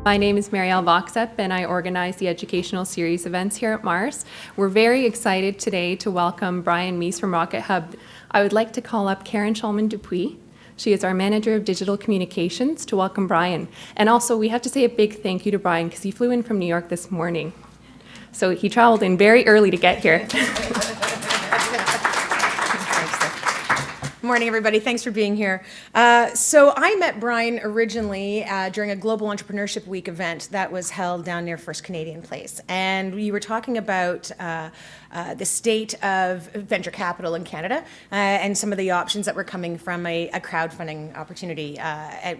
My name is Marielle Voxup, and I organize the educational series events here at MaRS. We're very excited today to welcome Brian Meece from RocketHub. I would like to call up Karen Shulman-Dupuis. She is our Manager of Digital Communications, to welcome Brian. And also, we have to say a big thank you to Brian because he flew in from New York this morning. So he traveled in very early to get here. Good morning, everybody. Thanks for being here. So I met Brian originally during a Global Entrepreneurship Week event that was held down near First Canadian Place. And we were talking about the state of venture capital in Canada and some of the options that were coming from a crowdfunding opportunity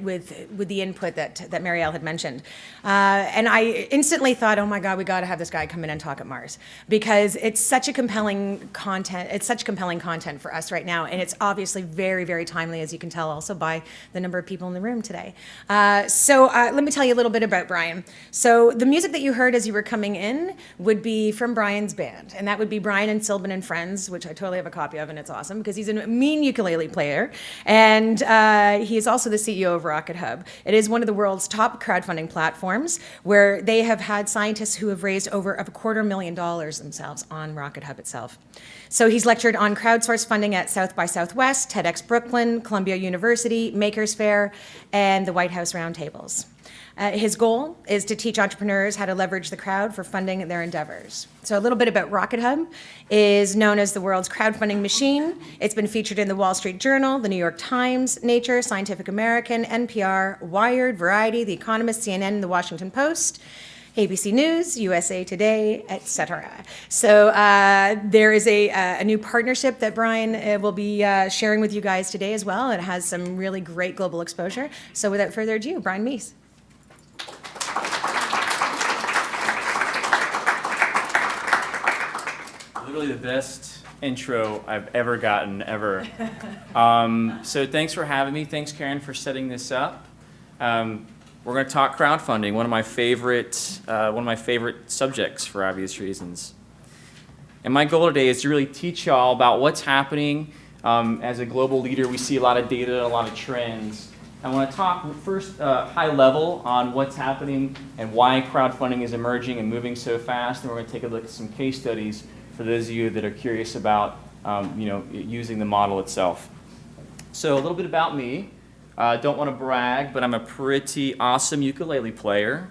with the input that Marielle had mentioned. And I instantly thought, oh my God, we got to have this guy come in and talk at MaRS because it's such a compelling content. It's such compelling content for us right now, and it's obviously very, very timely, as you can tell also by the number of people in the room today. So let me tell you a little bit about Brian. So the music that you heard as you were coming in would be from Brian's band, and that would be Brian and Sylvan and Friends, which I totally have a copy of, and it's awesome because he's a mean ukulele player, and he is also the CEO of RocketHub. It is one of the world's top crowdfunding platforms where they have had scientists who have raised over $250,000 themselves on RocketHub itself. So he's lectured on crowdsourced funding at South by Southwest, TEDx Brooklyn, Columbia University, Makers Faire, and the White House Roundtables. His goal is to teach entrepreneurs how to leverage the crowd for funding their endeavors. So a little bit about RocketHub is known as the world's crowdfunding machine. It's been featured in the Wall Street Journal, the New York Times, Nature, Scientific American, NPR, Wired, Variety, The Economist, CNN, The Washington Post, ABC News, USA Today, etc. So there is a new partnership that Brian will be sharing with you guys today as well. It has some really great global exposure. So without further ado, Brian Meece. Literally the best intro I've ever gotten, ever. So thanks for having me. Thanks, Karen, for setting this up. We're going to talk crowdfunding, one of my favorite subjects for obvious reasons. And my goal today is to really teach y'all about what's happening. As a global leader, we see a lot of data, a lot of trends. I want to talk first high level on what's happening and why crowdfunding is emerging and moving so fast. And we're going to take a look at some case studies for those of you that are curious about using the model itself. So a little bit about me. Don't want to brag, but I'm a pretty awesome ukulele player.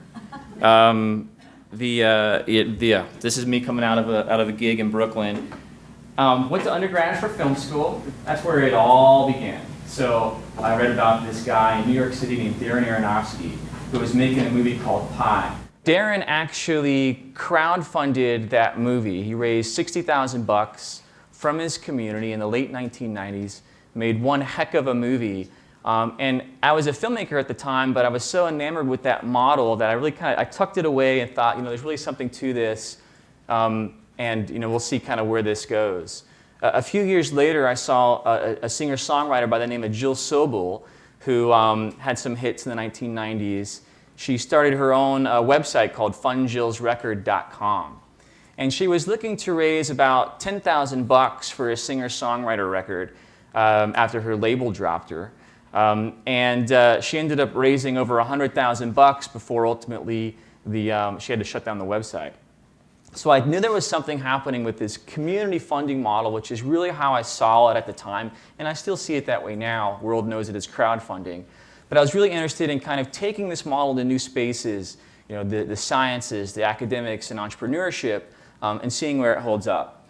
This is me coming out of a gig in Brooklyn. Went to undergrad for film school. That's where it all began. So I read about this guy in New York City named Darren Aronofsky who was making a movie called Pi. Darren actually crowdfunded that movie. He raised $60,000 from his community in the late 1990s, made one heck of a movie. And I was a filmmaker at the time, but I was so enamored with that model that I really I tucked it away and thought, there's really something to this, and we'll see kind of where this goes. A few years later, I saw a singer-songwriter by the name of Jill Sobel, who had some hits in the 1990s. She started her own website called funjillsrecord.com. And she was looking to raise about $10,000 for a singer-songwriter record after her label dropped her. She ended up raising over $100,000 before ultimately she had to shut down the website. So I knew there was something happening with this community funding model, which is really how I saw it at the time, and I still see it that way now. The world knows it as crowdfunding. But I was really interested in kind of taking this model to new spaces, the sciences, the academics, and entrepreneurship, and seeing where it holds up.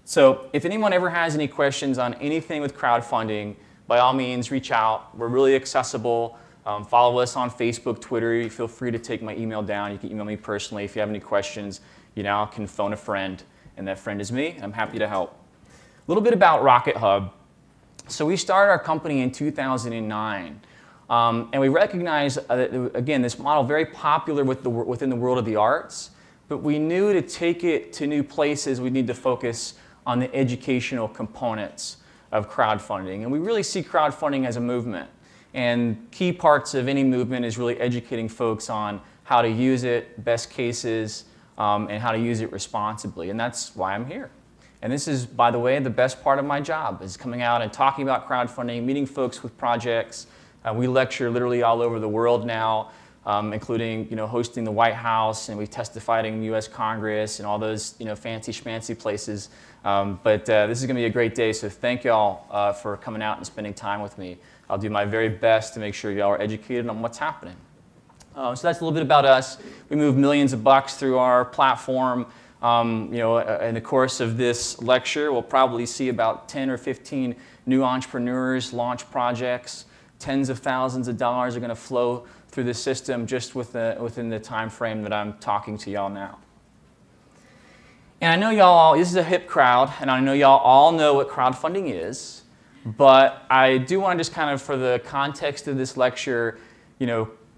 So if anyone ever has any questions on anything with crowdfunding, by all means, reach out. We're really accessible. Follow us on Facebook, Twitter. Feel free to take my email down. You can email me personally if you have any questions. You now can phone a friend, and that friend is me, and I'm happy to help. A little bit about RocketHub. So we started our company in 2009, and we recognized, again, this model very popular within the world of the arts, but we knew to take it to new places, we need to focus on the educational components of crowdfunding. And we really see crowdfunding as a movement. And key parts of any movement is really educating folks on how to use it, best cases, and how to use it responsibly. And that's why I'm here. And this is, by the way, the best part of my job, is coming out and talking about crowdfunding, meeting folks with projects. We lecture literally all over the world now. including hosting the White House, and we've testified in U.S. Congress and all those fancy schmancy places. But this is going to be a great day, so thank y'all for coming out and spending time with me. I'll do my very best to make sure y'all are educated on what's happening. So that's a little bit about us. We move millions of bucks through our platform. In the course of this lecture, we'll probably see about 10 or 15 new entrepreneurs launch projects. Tens of thousands of dollars are going to flow through the system just within the time frame that I'm talking to y'all now. And I know y'all, this is a hip crowd, and I know y'all all know what crowdfunding is, but I do want to just kind of, for the context of this lecture,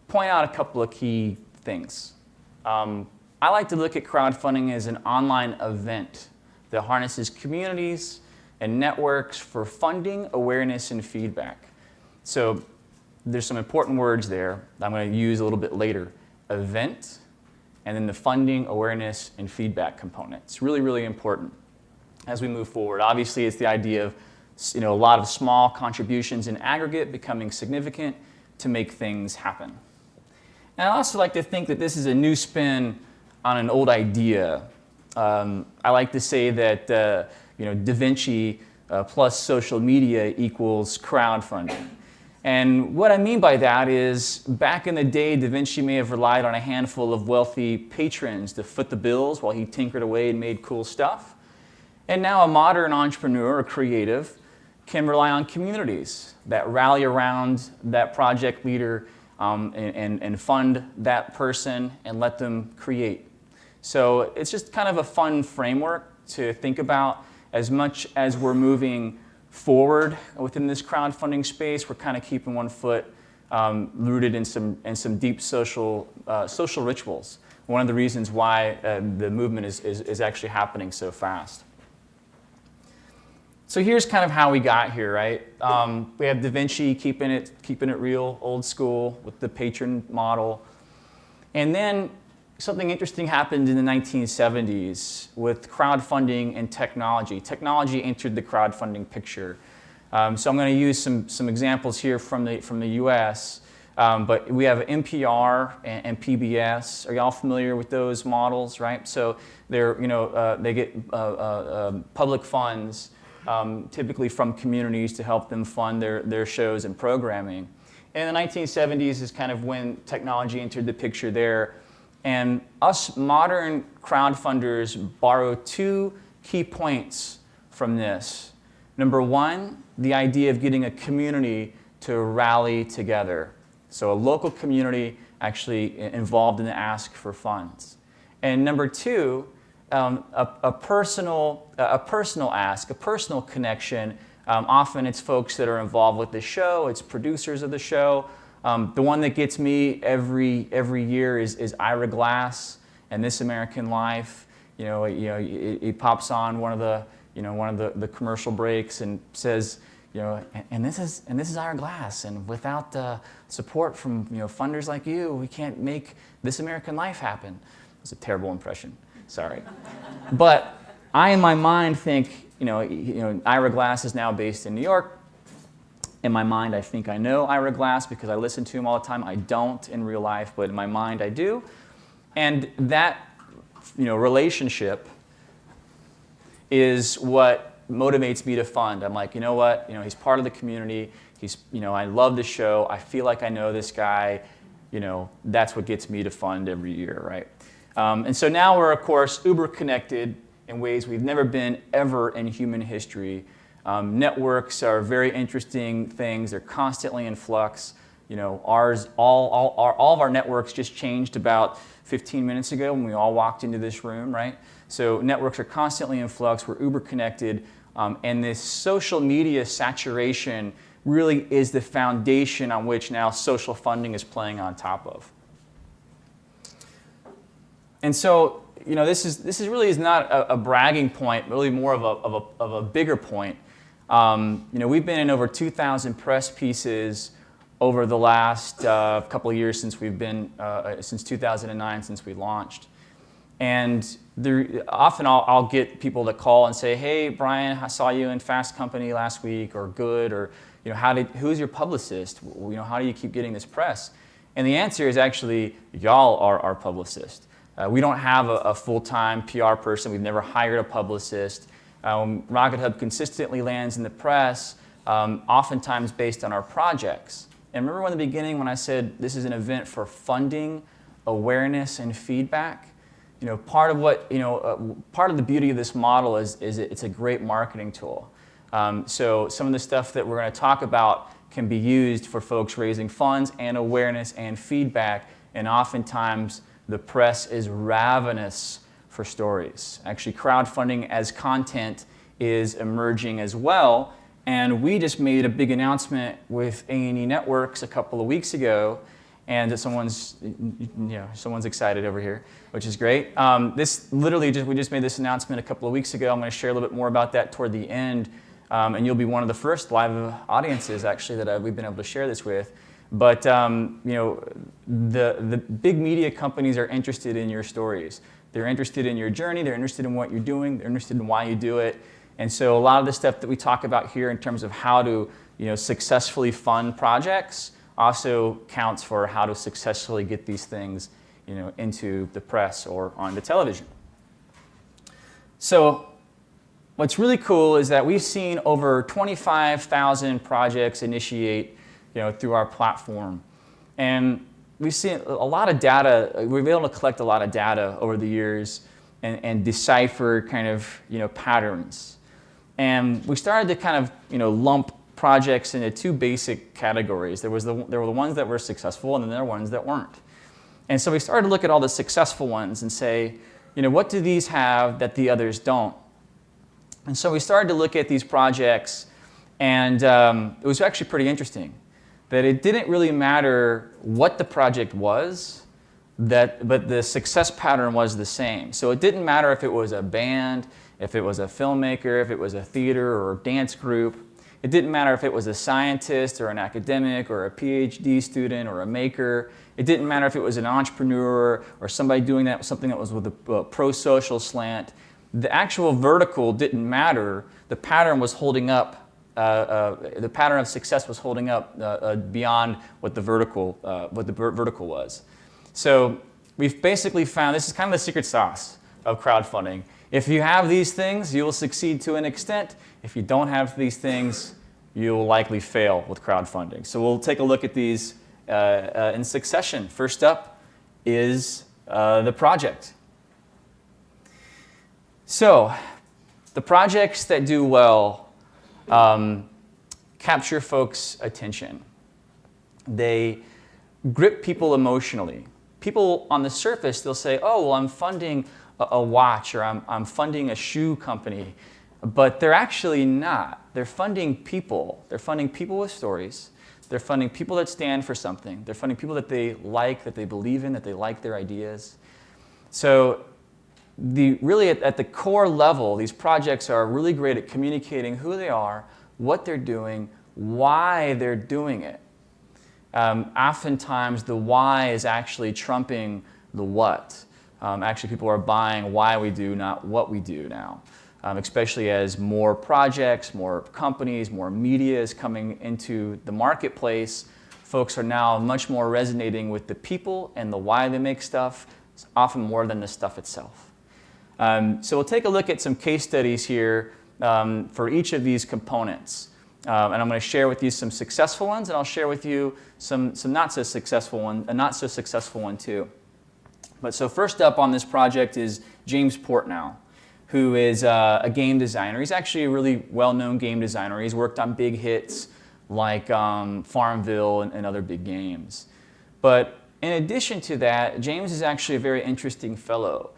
point out a couple of key things. I like to look at crowdfunding as an online event that harnesses communities and networks for funding, awareness, and feedback. So there's some important words there that I'm going to use a little bit later. Event, and then the funding, awareness, and feedback component. It's really, really important as we move forward. Obviously, it's the idea of a lot of small contributions in aggregate becoming significant to make things happen. And I also like to think that this is a new spin on an old idea. I like to say that Da Vinci plus social media equals crowdfunding. And what I mean by that is, back in the day, Da Vinci may have relied on a handful of wealthy patrons to foot the bills while he tinkered away and made cool stuff. And now a modern entrepreneur or creative can rely on communities that rally around that project leader and fund that person and let them create. So it's just kind of a fun framework to think about. As much as we're moving forward within this crowdfunding space, we're kind of keeping one foot rooted in some deep social rituals. One of the reasons why the movement is actually happening so fast. So here's kind of how we got here, right? We have Da Vinci keeping it real, old school with the patron model, and then something interesting happened in the 1970s with crowdfunding and technology. Technology entered the crowdfunding picture. So I'm going to use some examples here from the U.S. But we have NPR and PBS. Are y'all familiar with those models, right? So they get public funds, typically from communities, to help them fund their shows and programming. And in the 1970s is kind of when technology entered the picture there. And us modern crowdfunders borrow two key points from this. Number one, the idea of getting a community to rally together. So a local community actually involved in the ask for funds. And number two, a personal ask, a personal connection. Often it's folks that are involved with the show, it's producers of the show. The one that gets me every year is Ira Glass and This American Life. He pops on one of the commercial breaks and says, and this is Ira Glass, and without support from funders like you, we can't make This American Life happen. It's a terrible impression. Sorry, but I in my mind think Ira Glass is now based in New York. In my mind, I think I know Ira Glass because I listen to him all the time. I don't in real life, but in my mind I do. And that relationship is what motivates me to fund. I'm like, you know what? He's part of the community. I love the show. I feel like I know this guy. That's what gets me to fund every year, right? And so now we're, of course, uber connected in ways we've never been ever in human history. Networks are very interesting things. They're constantly in flux. All of our networks just changed about 15 minutes ago when we all walked into this room, right? So networks are constantly in flux. We're uber connected. And this social media saturation really is the foundation on which now social funding is playing on top of. And so, this is really not a bragging point, really more of a bigger point. We've been in over 2,000 press pieces over the last couple of years since we've been, since 2009, since we launched. And often I'll get people to call and say, hey, Brian, I saw you in Fast Company last week, or Good, or who's your publicist? How do you keep getting this press? And the answer is actually, y'all are our publicist. We don't have a full-time PR person. We've never hired a publicist. RocketHub consistently lands in the press, oftentimes based on our projects. And remember in the beginning when I said this is an event for funding, awareness, and feedback? Part of the beauty of this model is it's a great marketing tool. So some of the stuff that we're going to talk about can be used for folks raising funds and awareness and feedback, and oftentimes the press is ravenous for stories. Actually, crowdfunding as content is emerging as well, and we just made a big announcement with A&E Networks a couple of weeks ago, and someone's excited over here, which is great. We just made this announcement a couple of weeks ago. I'm going to share a little bit more about that toward the end. And you'll be one of the first live audiences, actually, that we've been able to share this with. But the big media companies are interested in your stories. They're interested in your journey. They're interested in what you're doing. They're interested in why you do it. And so a lot of the stuff that we talk about here in terms of how to successfully fund projects also counts for how to successfully get these things into the press or on the television. So what's really cool is that we've seen over 25,000 projects initiate through our platform. And we've seen a lot of data. We've been able to collect a lot of data over the years and decipher kind of patterns. And we started to kind of lump projects into two basic categories. There were the ones that were successful, and then there were ones that weren't. And so we started to look at all the successful ones and say, what do these have that the others don't? And so we started to look at these projects, and it was actually pretty interesting that it didn't really matter what the project was, but the success pattern was the same. So it didn't matter if it was a band, if it was a filmmaker, if it was a theater or a dance group. It didn't matter if it was a scientist or an academic or a PhD student or a maker. It didn't matter if it was an entrepreneur or somebody doing something that was with a pro-social slant. The actual vertical didn't matter. The pattern was holding up. The pattern of success was holding up beyond what the vertical was. So we've basically found this is kind of the secret sauce of crowdfunding. If you have these things, you will succeed to an extent. If you don't have these things, you will likely fail with crowdfunding. So we'll take a look at these in succession. First up is the project. So the projects that do well capture folks' attention. They grip people emotionally. People on the surface, they'll say, oh, well, I'm funding a watch, or I'm funding a shoe company. But they're actually not. They're funding people. They're funding people with stories. They're funding people that stand for something. They're funding people that they like, that they believe in, that they like their ideas. So really at the core level, these projects are really great at communicating who they are, what they're doing, why they're doing it. Oftentimes, the why is actually trumping the what. Actually, people are buying why we do, not what we do now. Especially as more projects, more companies, more media is coming into the marketplace, folks are now much more resonating with the people and the why they make stuff, often more than the stuff itself. So we'll take a look at some case studies here for each of these components. And I'm going to share with you some successful ones, and I'll share with you some not so successful one, a not so successful one too. But so first up on this project is James Portnow, who is a game designer. He's actually a really well-known game designer. He's worked on big hits like Farmville and other big games. But in addition to that, James is actually a very interesting fellow.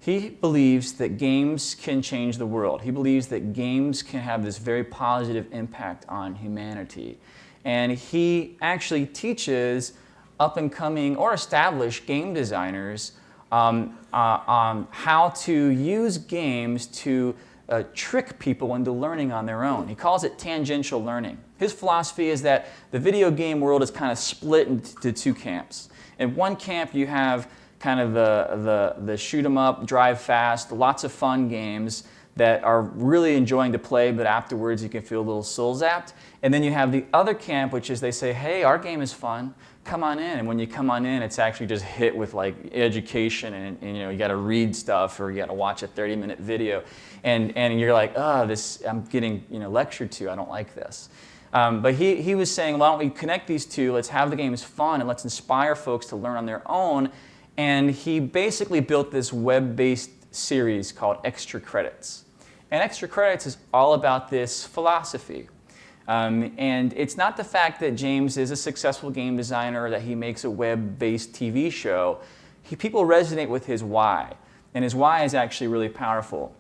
He believes that games can change the world. He believes that games can have this very positive impact on humanity. And he actually teaches up-and-coming or established game designers on how to use games to trick people into learning on their own. He calls it tangential learning. His philosophy is that the video game world is kind of split into two camps. In one camp, you have kind of the shoot 'em up, drive fast, lots of fun games that are really enjoying to play, but afterwards you can feel a little soul zapped. And then you have the other camp, which is they say, hey, our game is fun, come on in. And when you come on in, it's actually just hit with like education, and you got to read stuff, or you got to watch a 30-minute video, and you're like, oh, this, I'm getting lectured to, I don't like this. But he was saying, why don't we connect these two, let's have the games fun, and let's inspire folks to learn on their own. And he basically built this web-based series called Extra Credits. And Extra Credits is all about this philosophy. And it's not the fact that James is a successful game designer, or that he makes a web-based TV show. People resonate with his why. And his why is actually really powerful.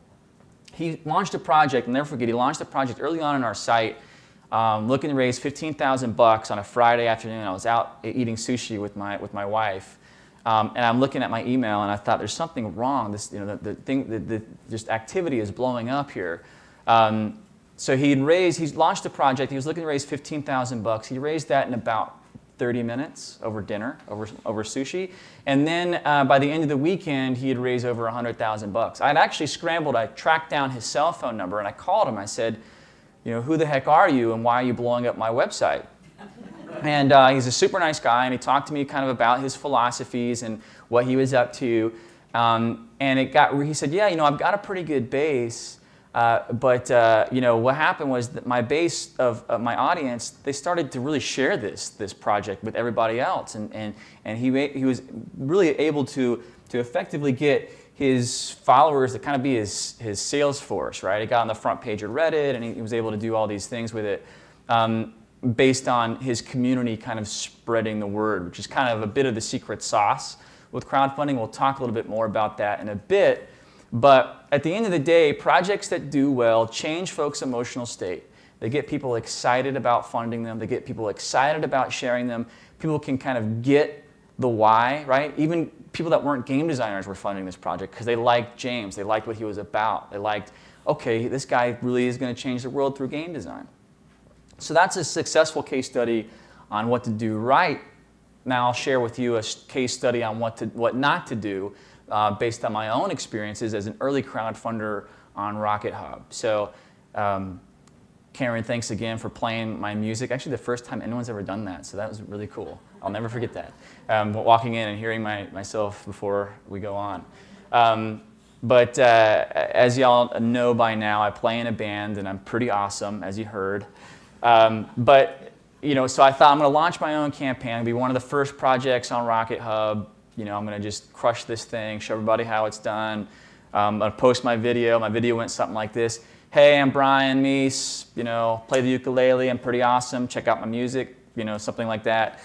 He launched a project, and never forget, he launched a project early on our site, looking to raise $15,000 on a Friday afternoon. I was out eating sushi with my wife. And I'm looking at my email, and I thought, there's something wrong. This, just activity is blowing up here. So he's launched a project. He was looking to raise $15,000. He raised that in about 30 minutes over dinner, over sushi. And then by the end of the weekend, he had raised over $100,000. I'd actually scrambled. I tracked down his cell phone number, and I called him. I said, who the heck are you, and why are you blowing up my website? And he's a super nice guy, and he talked to me kind of about his philosophies and what he was up to. And he said, yeah, I've got a pretty good base, but what happened was that my base of my audience, they started to really share this project with everybody else, and he was really able to effectively get his followers to kind of be his sales force, right? He got on the front page of Reddit, and he was able to do all these things with it. Based on his community kind of spreading the word, which is kind of a bit of the secret sauce with crowdfunding. We'll talk a little bit more about that in a bit. But at the end of the day, projects that do well change folks' emotional state. They get people excited about funding them. They get people excited about sharing them. People can kind of get the why, right? Even people that weren't game designers were funding this project because they liked James. They liked what he was about. They liked, okay, this guy really is going to change the world through game design. So that's a successful case study on what to do right. Now I'll share with you a case study on what not to do based on my own experiences as an early crowdfunder on RocketHub. So Karen, thanks again for playing my music. Actually, the first time anyone's ever done that, so that was really cool. I'll never forget that. Walking in and hearing myself before we go on. But as y'all know by now, I play in a band, and I'm pretty awesome, as you heard. So I thought I'm going to launch my own campaign. It'll be one of the first projects on RocketHub. I'm going to just crush this thing, show everybody how it's done. I'm going to post my video. My video went something like this. Hey, I'm Brian Meece. Play the ukulele. I'm pretty awesome. Check out my music. Something like that.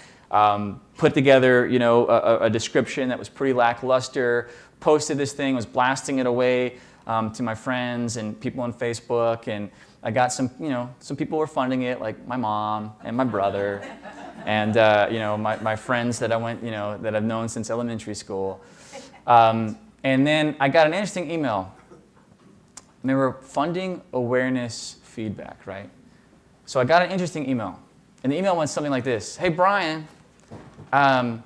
Put together, a description that was pretty lackluster. Posted this thing. Was blasting it away to my friends and people on Facebook, and I got some people were funding it, like my mom and my brother, and my friends that I went, that I've known since elementary school. And then I got an interesting email. Remember, funding awareness feedback, right? So I got an interesting email, and the email went something like this: Hey Brian, a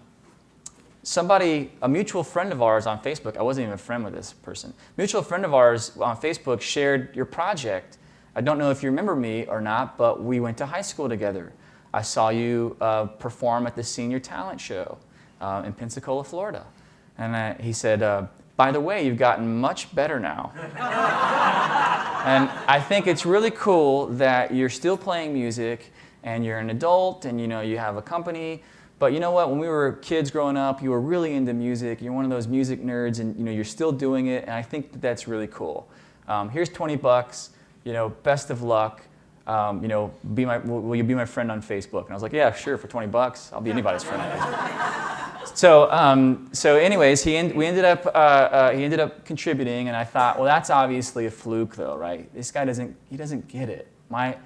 mutual friend of ours on Facebook. I wasn't even a friend with this person. Mutual friend of ours on Facebook shared your project. I don't know if you remember me or not, but we went to high school together. I saw you perform at the senior talent show in Pensacola, Florida. And he said, by the way, you've gotten much better now. And I think it's really cool that you're still playing music, and you're an adult, and you have a company. But you know what? When we were kids growing up, you were really into music. You're one of those music nerds, and you're still doing it. And I think that's really cool. Here's $20. Best of luck. Will you be my friend on Facebook? And I was like, yeah, sure, for $20, I'll be anybody's friend on Facebook. So anyways, he ended up contributing, and I thought, well, that's obviously a fluke, though, right? This guy doesn't get it. My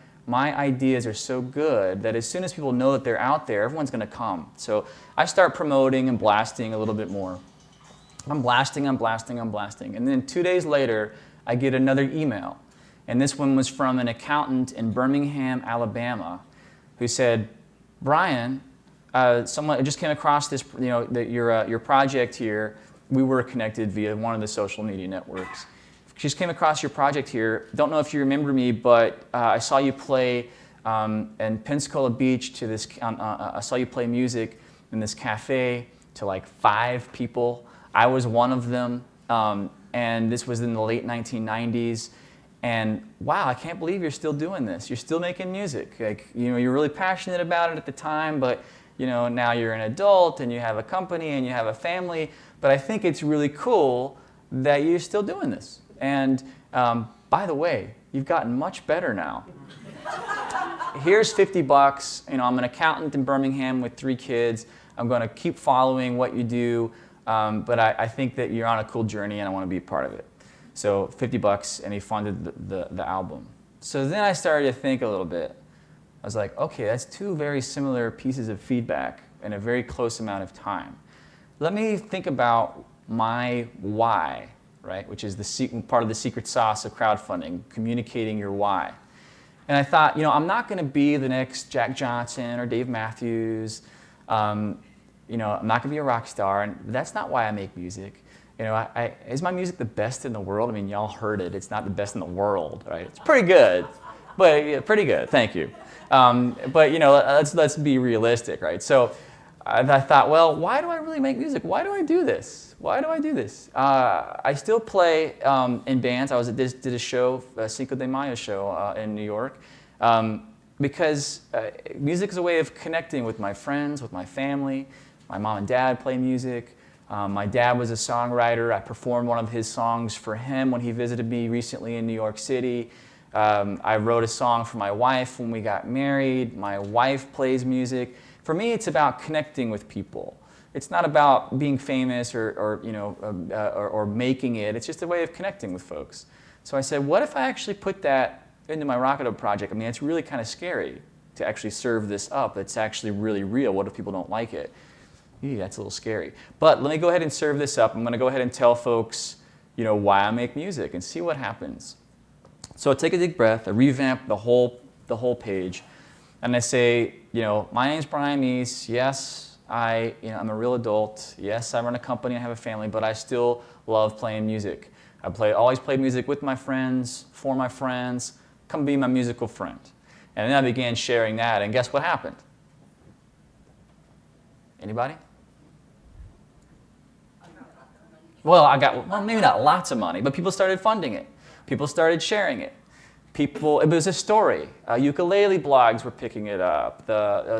ideas are so good that as soon as people know that they're out there, everyone's going to come. So I start promoting and blasting a little bit more. I'm blasting. And then 2 days later, I get another email. And this one was from an accountant in Birmingham, Alabama, who said, Brian, someone just came across this, your project here. We were connected via one of the social media networks. just came across your project here. Don't know if you remember me, but I saw you play in Pensacola Beach to this. I saw you play music in this cafe to like 5 people. I was one of them, and this was in the late 1990s. And wow, I can't believe you're still doing this. You're still making music. Like, you know, you're really passionate about it at the time, but you know, now you're an adult and you have a company and you have a family. But I think it's really cool that you're still doing this. And by the way, you've gotten much better now. Here's $50. You know, I'm an accountant in Birmingham with 3 kids. I'm going to keep following what you do, but I think that you're on a cool journey and I want to be a part of it. So $50, and he funded the album. So then I started to think a little bit. I was like, okay, that's 2 very similar pieces of feedback in a very close amount of time. Let me think about my why, right? Which is part of the secret sauce of crowdfunding, communicating your why. And I thought, you know, I'm not going to be the next Jack Johnson or Dave Matthews. You know, I'm not going to be a rock star, and that's not why I make music. You know, is my music the best in the world? I mean, y'all heard it. It's not the best in the world, right? It's pretty good, but yeah, pretty good. Thank you. But you know, let's be realistic, right? So I thought, well, why do I really make music? Why do I do this? Why do I do this? I still play in bands. Did a show, a Cinco de Mayo show in New York, because music is a way of connecting with my friends, with my family. My mom and dad play music. My dad was a songwriter. I performed one of his songs for him when he visited me recently in New York City. I wrote a song for my wife when we got married. My wife plays music. For me, it's about connecting with people. It's not about being famous or making it. It's just a way of connecting with folks. So I said, what if I actually put that into my RocketHub project? I mean, it's really kind of scary to actually serve this up. It's actually really real. What if people don't like it? That's a little scary. But let me go ahead and serve this up. I'm going to go ahead and tell folks, you know, why I make music and see what happens. So I take a deep breath. I revamp the whole page, and I say, you know, my name's Brian Meece. Yes, I'm a real adult. Yes, I run a company. I have a family, but I still love playing music. Always played music with my friends, for my friends. Come be my musical friend. And then I began sharing that, and guess what happened? Anybody? Well, maybe not lots of money, but people started funding it. People started sharing it. It was a story. Ukulele blogs were picking it up.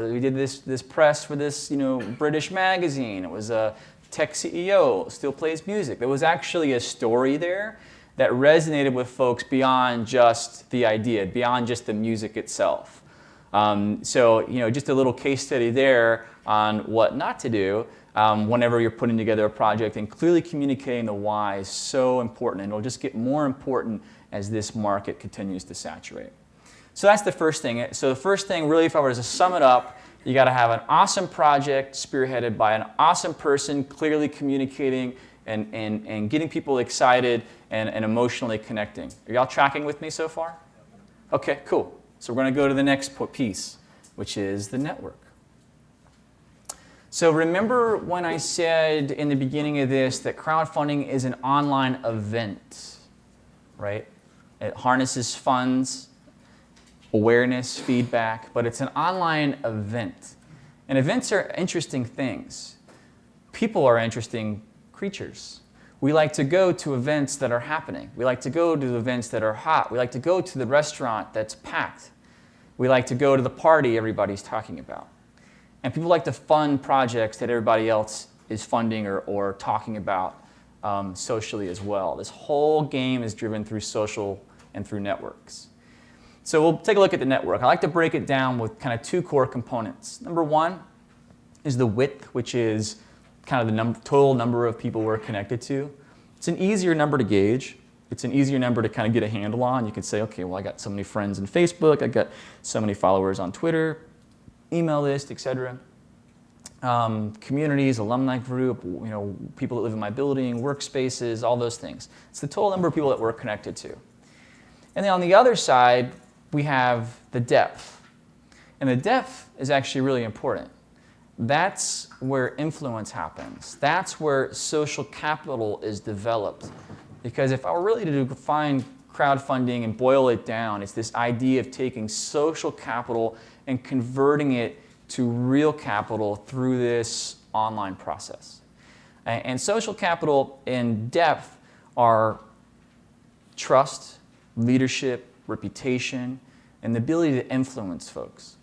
We did this press for this, you know, British magazine. It was a tech CEO, still plays music. There was actually a story there that resonated with folks beyond just the idea, beyond just the music itself. So, you know, just a little case study there on what not to do whenever you're putting together a project, and clearly communicating the why is so important, and it'll just get more important as this market continues to saturate. So that's the first thing. So the first thing, really, if I were to sum it up, you got to have an awesome project spearheaded by an awesome person, clearly communicating and getting people excited and emotionally connecting. Are y'all tracking with me so far? Okay, cool. So we're going to go to the next piece, which is the network. So remember when I said in the beginning of this that crowdfunding is an online event, right? It harnesses funds, awareness, feedback, but it's an online event. And events are interesting things. People are interesting creatures. We like to go to events that are happening. We like to go to events that are hot. We like to go to the restaurant that's packed. We like to go to the party everybody's talking about. And people like to fund projects that everybody else is funding or talking about socially as well. This whole game is driven through social and through networks. So we'll take a look at the network. I like to break it down with kind of 2 core components. Number 1 is the width, which is kind of the total number of people we're connected to. It's an easier number to gauge. It's an easier number to kind of get a handle on. You can say, okay, well, I got so many friends on Facebook. I got so many followers on Twitter, email list, etc. Communities, alumni group, you know, people that live in my building, workspaces, all those things. It's the total number of people that we're connected to. And then on the other side, we have the depth. And the depth is actually really important. That's where influence happens. That's where social capital is developed, Because if I were really to define crowdfunding and boil it down, it's this idea of taking social capital and converting it to real capital through this online process. And social capital in depth are trust, leadership, reputation, and the ability to influence folks.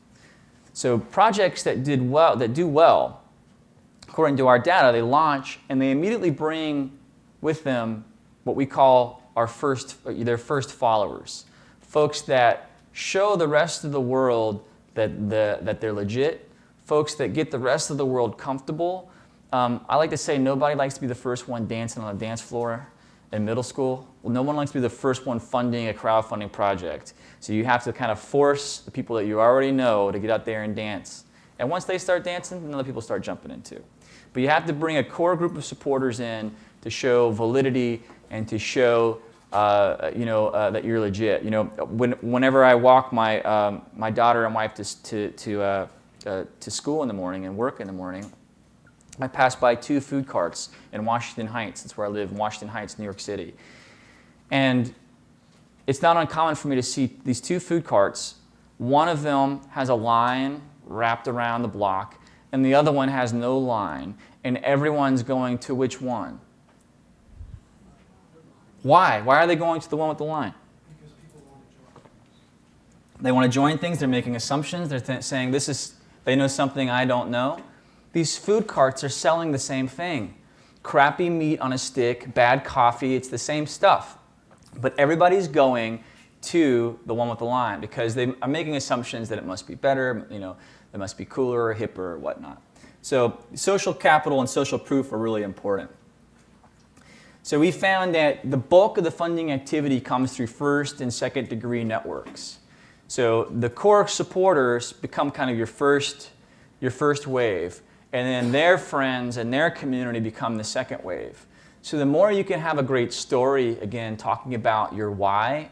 So projects that do well, according to our data, they launch and they immediately bring with them what we call their first followers, folks that show the rest of the world that they're legit, folks that get the rest of the world comfortable. I like to say nobody likes to be the first one dancing on a dance floor in middle school. Well, no one likes to be the first one funding a crowdfunding project. So you have to kind of force the people that you already know to get out there and dance. And once they start dancing, then other people start jumping in too. But you have to bring a core group of supporters in to show validity and to show that you're legit. Whenever I walk my daughter and wife to school in the morning and work in the morning, I pass by 2 food carts in Washington Heights. That's where I live, in Washington Heights, New York City. And it's not uncommon for me to see these 2 food carts. One of them has a line wrapped around the block, and the other one has no line. And everyone's going to which one? Why? Why are they going to the one with the line? Because people want to join. They want to join things. They're making assumptions. They're saying they know something I don't know. These food carts are selling the same thing. Crappy meat on a stick, bad coffee, it's the same stuff. But everybody's going to the one with the line because they are making assumptions that it must be better, it must be cooler or hipper or whatnot. So social capital and social proof are really important. So we found that the bulk of the funding activity comes through first and second degree networks. So the core supporters become kind of your first wave, and then their friends and their community become the second wave. So the more you can have a great story, again, talking about your why,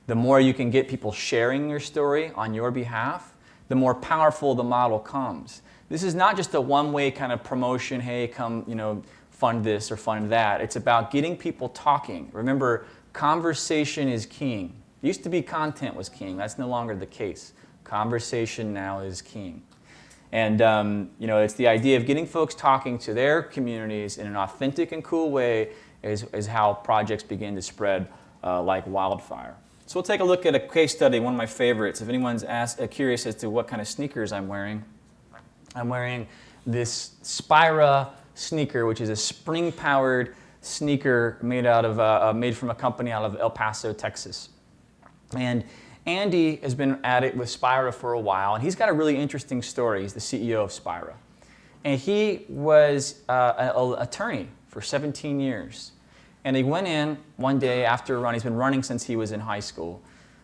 the more you can get people sharing your story on your behalf, the more powerful the model comes. This is not just a one-way kind of promotion, hey, come, fund this or fund that. It's about getting people talking. Remember, conversation is king. It used to be content was king. That's no longer the case. Conversation now is king. And it's the idea of getting folks talking to their communities in an authentic and cool way is how projects begin to spread like wildfire. So we'll take a look at a case study, one of my favorites. If anyone's curious as to what kind of sneakers I'm wearing this Spira sneaker, which is a spring-powered sneaker made from a company out of El Paso, Texas. And Andy has been at it with Spira for a while, and he's got a really interesting story. He's the CEO of Spira. And he was an attorney for 17 years. And he went in one day after a run. He's been running since he was in high school.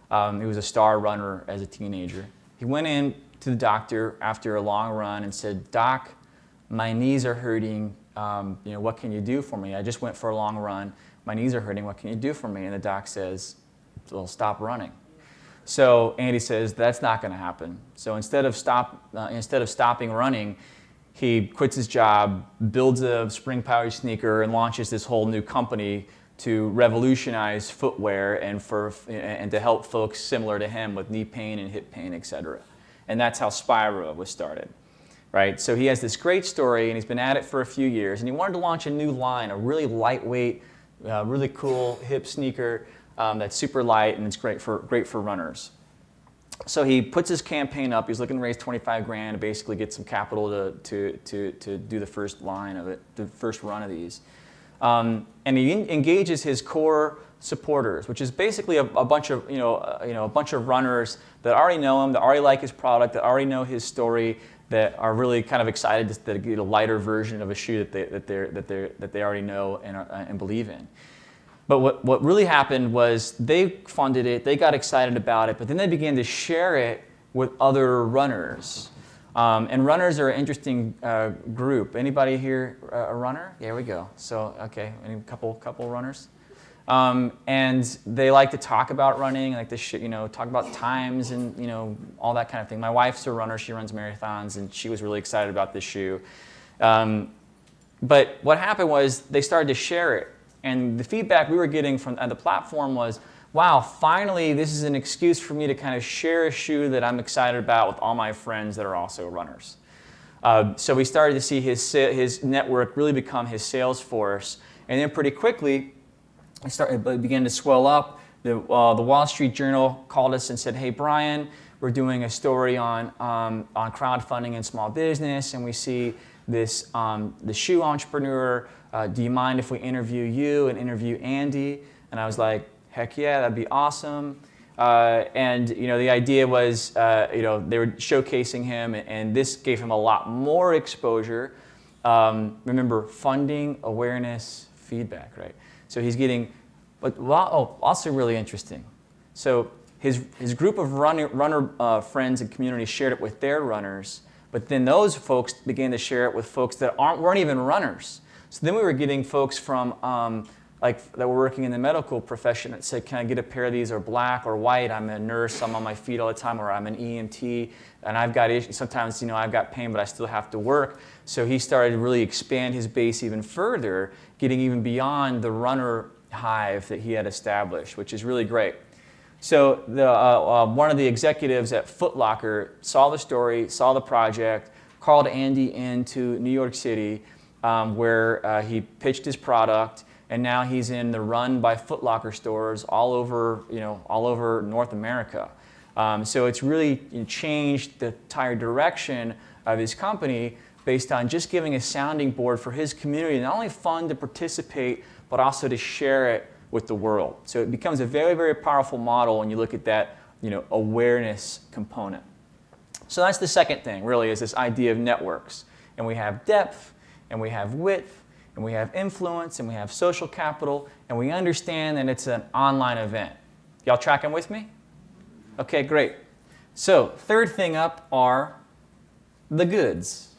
He was a star runner as a teenager. He went in to the doctor after a long run and said, "Doc, my knees are hurting. What can you do for me? I just went for a long run. My knees are hurting. What can you do for me?" And the doc says, "Well, stop running." So Andy says, "That's not going to happen." So instead of stopping running, he quits his job, builds a spring-powered sneaker, and launches this whole new company to revolutionize footwear and to help folks similar to him with knee pain and hip pain, etc. And that's how Spira was started. Right? So he has this great story, and he's been at it for a few years, and he wanted to launch a new line, a really lightweight, really cool hip sneaker that's super light, and it's great for runners. So he puts his campaign up. He's looking to raise 25 grand to basically get some capital to do the first line of it, the first run of these. And he engages his core supporters, which is basically a bunch of a bunch of runners that already know him, that already like his product, that already know his story, that are really kind of excited to get a lighter version of a shoe that they already know and believe in. But what really happened was they funded it, they got excited about it, but then they began to share it with other runners. And runners are an interesting group. Anybody here a runner? Yeah, here we go. So, okay, any couple runners? And they like to talk about running, like to talk about times and all that kind of thing. My wife's a runner; she runs marathons, and she was really excited about this shoe. But what happened was they started to share it And the feedback we were getting from the platform was, wow, finally, this is an excuse for me to kind of share a shoe that I'm excited about with all my friends that are also runners. So we started to see his network really become his sales force. And then pretty quickly, it began to swell up. The Wall Street Journal called us and said, hey, Brian, we're doing a story on crowdfunding and small business, and we see this the shoe entrepreneur. Do you mind if we interview you and interview Andy? And I was like, heck yeah, that'd be awesome. And the idea was, they were showcasing him, and this gave him a lot more exposure. Remember, funding, awareness, feedback, right? So he's getting, also really interesting. So his group of runner friends and community shared it with their runners, but then those folks began to share it with folks that weren't even runners. So then we were getting folks from that were working in the medical profession that said, can I get a pair of these, or black or white? I'm a nurse, I'm on my feet all the time, or I'm an EMT, and I've got issues. Sometimes, I've got pain, but I still have to work. So he started to really expand his base even further, getting even beyond the runner hive that he had established, which is really great. So one of the executives at Foot Locker saw the story, saw the project, called Andy into New York City, where he pitched his product. And now he's in the Run by Foot Locker stores all over North America. So it's really changed the entire direction of his company based on just giving a sounding board for his community, not only fun to participate, but also to share it with the world. So it becomes a very, very powerful model when you look at that awareness component. So that's the second thing, really, is this idea of networks. And we have depth, and we have width, and we have influence, and we have social capital, and we understand that it's an online event. Y'all tracking with me? Okay, great. So third thing up are the goods.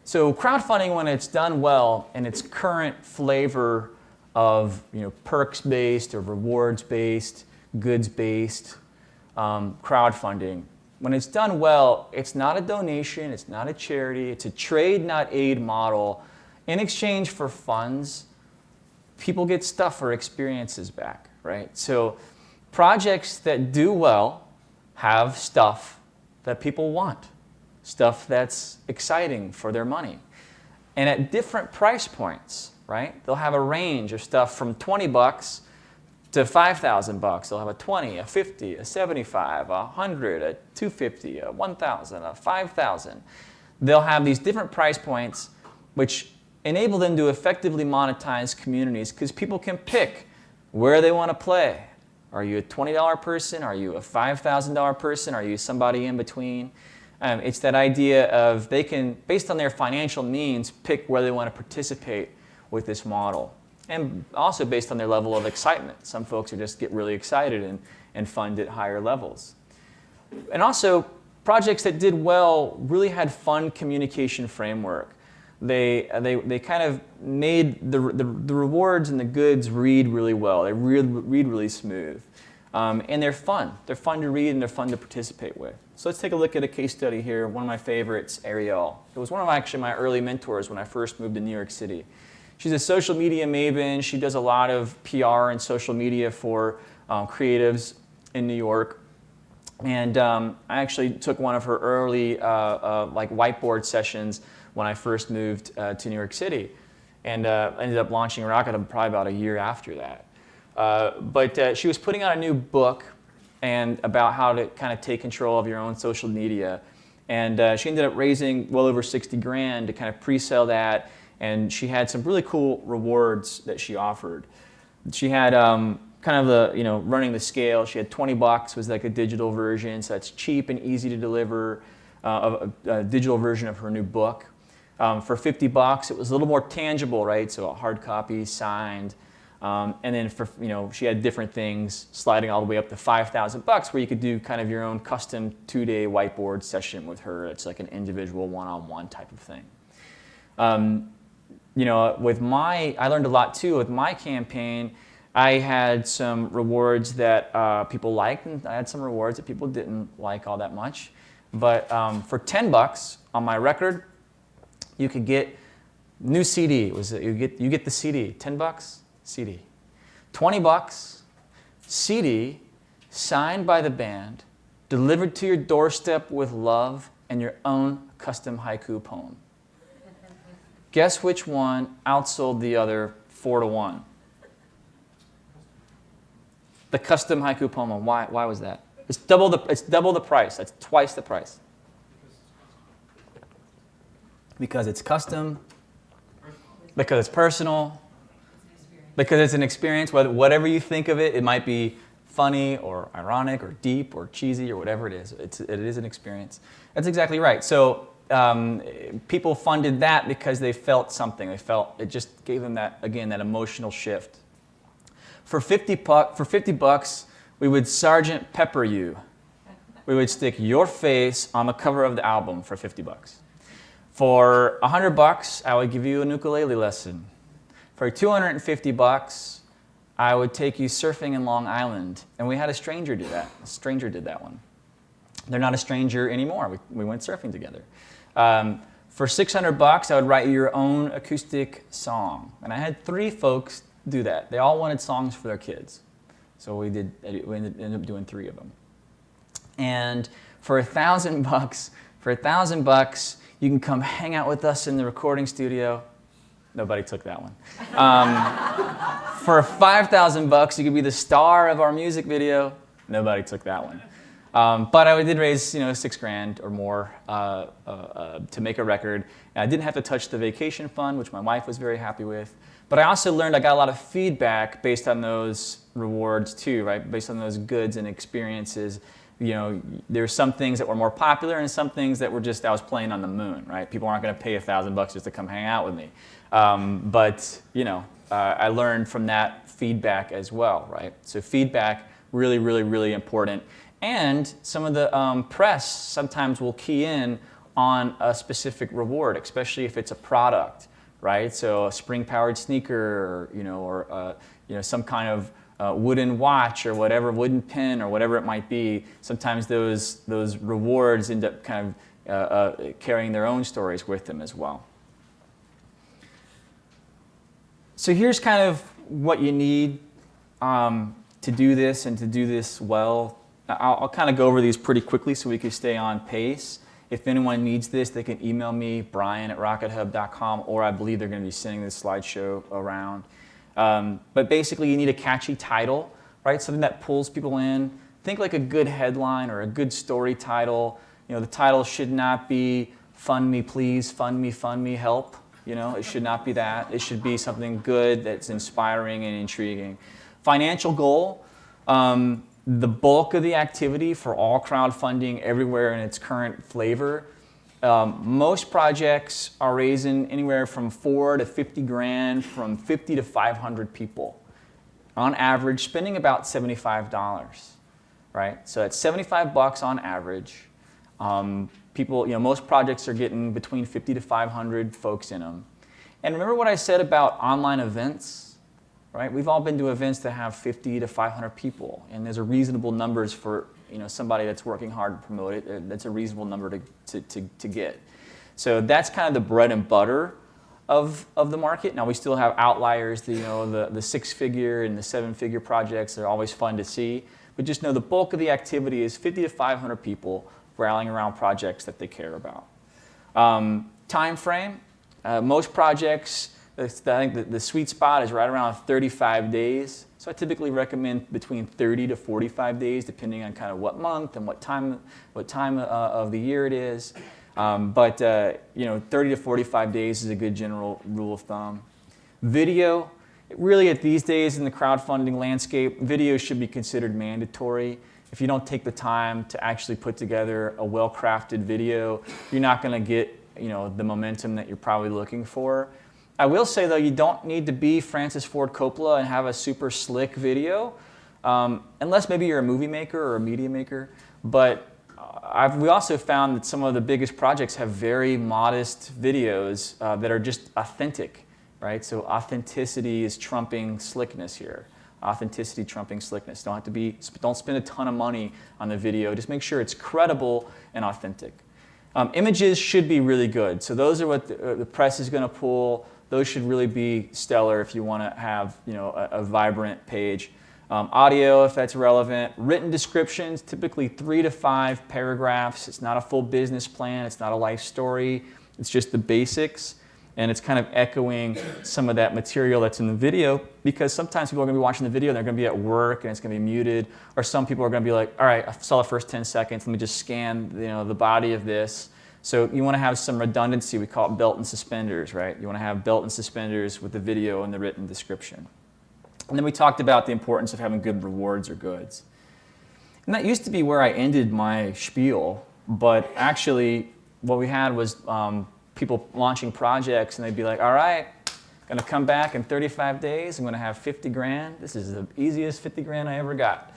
So crowdfunding, when it's done well in its current flavor of perks-based or rewards-based, goods-based crowdfunding, when it's done well, it's not a donation, it's not a charity, it's a trade, not aid model. In exchange for funds, people get stuff or experiences back, right? So projects that do well have stuff that people want, stuff that's exciting for their money. And at different price points, right? They'll have a range of stuff from $20 to $5,000. They'll have a 20, a 50, a 75, a 100, a 250, a 1,000, a 5,000. They'll have these different price points which enable them to effectively monetize communities because people can pick where they want to play. Are you a $20 person? Are you a $5,000 person? Are you somebody in between? It's that idea of they can, based on their financial means, pick where they want to participate with this model. And also based on their level of excitement. Some folks just get really excited and fund at higher levels. And also, projects that did well really had fun communication framework. They kind of made the rewards and the goods read really well. They read really smooth. And they're fun. They're fun to read and they're fun to participate with. So let's take a look at a case study here. One of my favorites, Ariel. It was one of actually my early mentors when I first moved to New York City. She's a social media maven. She does a lot of PR and social media for creatives in New York. And I actually took one of her early whiteboard sessions when I first moved to New York City, and ended up launching RocketHub probably about a year after that. But she was putting out a new book and about how to kind of take control of your own social media. And she ended up raising well over 60 grand to kind of pre-sell that. And she had some really cool rewards that she offered. She had kind of the, running the scale. She had $20 was like a digital version, so that's cheap and easy to deliver, a digital version of her new book. For $50, it was a little more tangible, right? So a hard copy, signed. And then for, she had different things sliding all the way up to $5,000 where you could do kind of your own custom 2-day whiteboard session with her. It's like an individual one-on-one type of thing. I learned a lot too with my campaign. I had some rewards that people liked, and I had some rewards that people didn't like all that much. But for $10 on my record, you could get new CD. You get the CD, $10, CD. $20, CD, signed by the band, delivered to your doorstep with love and your own custom haiku poem. Guess which one outsold the other 4-1? The custom haiku poem. Why was that? It's double the price. That's twice the price. Because it's custom, because it's personal, because it's an experience. Whatever you think of it, it might be funny or ironic or deep or cheesy or whatever it is. It is an experience. That's exactly right. So people funded that because they felt something. It just gave them that emotional shift. For 50 bucks, we would Sergeant Pepper you. We would stick your face on the cover of the album for 50 bucks. For 100 bucks, I would give you an ukulele lesson. For 250 bucks, I would take you surfing in Long Island. And we had a stranger do that. A stranger did that one. They're not a stranger anymore. We went surfing together. For 600 bucks, I would write you your own acoustic song. And I had 3 folks do that. They all wanted songs for their kids. So we ended up doing 3 of them. And for $1,000 bucks, you can come hang out with us in the recording studio. Nobody took that one. For $5,000 you could be the star of our music video. Nobody took that one. But I did raise $6,000 or more to make a record. And I didn't have to touch the vacation fund, which my wife was very happy with. But I also learned I got a lot of feedback based on those rewards too, right? Based on those goods and experiences. There's some things that were more popular and some things that were just, I was playing on the moon, right? People aren't going to pay $1,000 just to come hang out with me. But I learned from that feedback as well, right? So feedback, really, really, really important. And some of the press sometimes will key in on a specific reward, especially if it's a product, right? So a spring-powered sneaker, or some kind of wooden watch or whatever, wooden pen or whatever it might be. Sometimes those rewards end up kind of carrying their own stories with them as well. So here's kind of what you need to do this and to do this well. I'll kind of go over these pretty quickly so we can stay on pace. If anyone needs this, they can email me, brian@rockethub.com, or I believe they're going to be sending this slideshow around. But basically, you need a catchy title, right? Something that pulls people in. Think like a good headline or a good story title. The title should not be "Fund me, please, fund me, help." It should not be that. It should be something good that's inspiring and intriguing. Financial goal. The bulk of the activity for all crowdfunding everywhere in its current flavor. Most projects are raising anywhere from $4 to $50,000 from 50 to 500 people. On average, spending about $75, right? So it's $75 on average. People, most projects are getting between 50 to 500 folks in them. And remember what I said about online events? Right? We've all been to events that have 50 to 500 people, and there's a reasonable numbers for somebody that's working hard to promote it. That's a reasonable number to get. So that's kind of the bread and butter of the market. Now we still have outliers. The 6-figure and the 7-figure projects are always fun to see, but just know the bulk of the activity is 50 to 500 people rallying around projects that they care about. Time frame. Most projects. I think the sweet spot is right around 35 days. So I typically recommend between 30 to 45 days, depending on kind of what month and what time of the year it is. But 30 to 45 days is a good general rule of thumb. Video, really at these days in the crowdfunding landscape, video should be considered mandatory. If you don't take the time to actually put together a well-crafted video, you're not going to get the momentum that you're probably looking for. I will say, though, you don't need to be Francis Ford Coppola and have a super slick video, unless maybe you're a movie maker or a media maker. But we also found that some of the biggest projects have very modest videos that are just authentic, right? So authenticity is trumping slickness here. Authenticity trumping slickness. Don't spend a ton of money on the video. Just make sure it's credible and authentic. Images should be really good. So those are what the press is going to pull. those should really be stellar if you want to have a vibrant page. Audio, if that's relevant. Written descriptions, typically 3 to 5 paragraphs. It's not a full business plan. It's not a life story. It's just the basics. And it's kind of echoing some of that material that's in the video, because sometimes people are going to be watching the video and they're going to be at work and it's going to be muted. Or some people are going to be like, all right, I saw the first 10 seconds. Let me just scan the body of this. So you want to have some redundancy. We call it belt and suspenders, right? You want to have belt and suspenders with the video and the written description. And then we talked about the importance of having good rewards or goods. And that used to be where I ended my spiel, but actually what we had was people launching projects, and they'd be like, all right, gonna come back in 35 days, I'm gonna have 50 grand. This is the easiest 50 grand I ever got.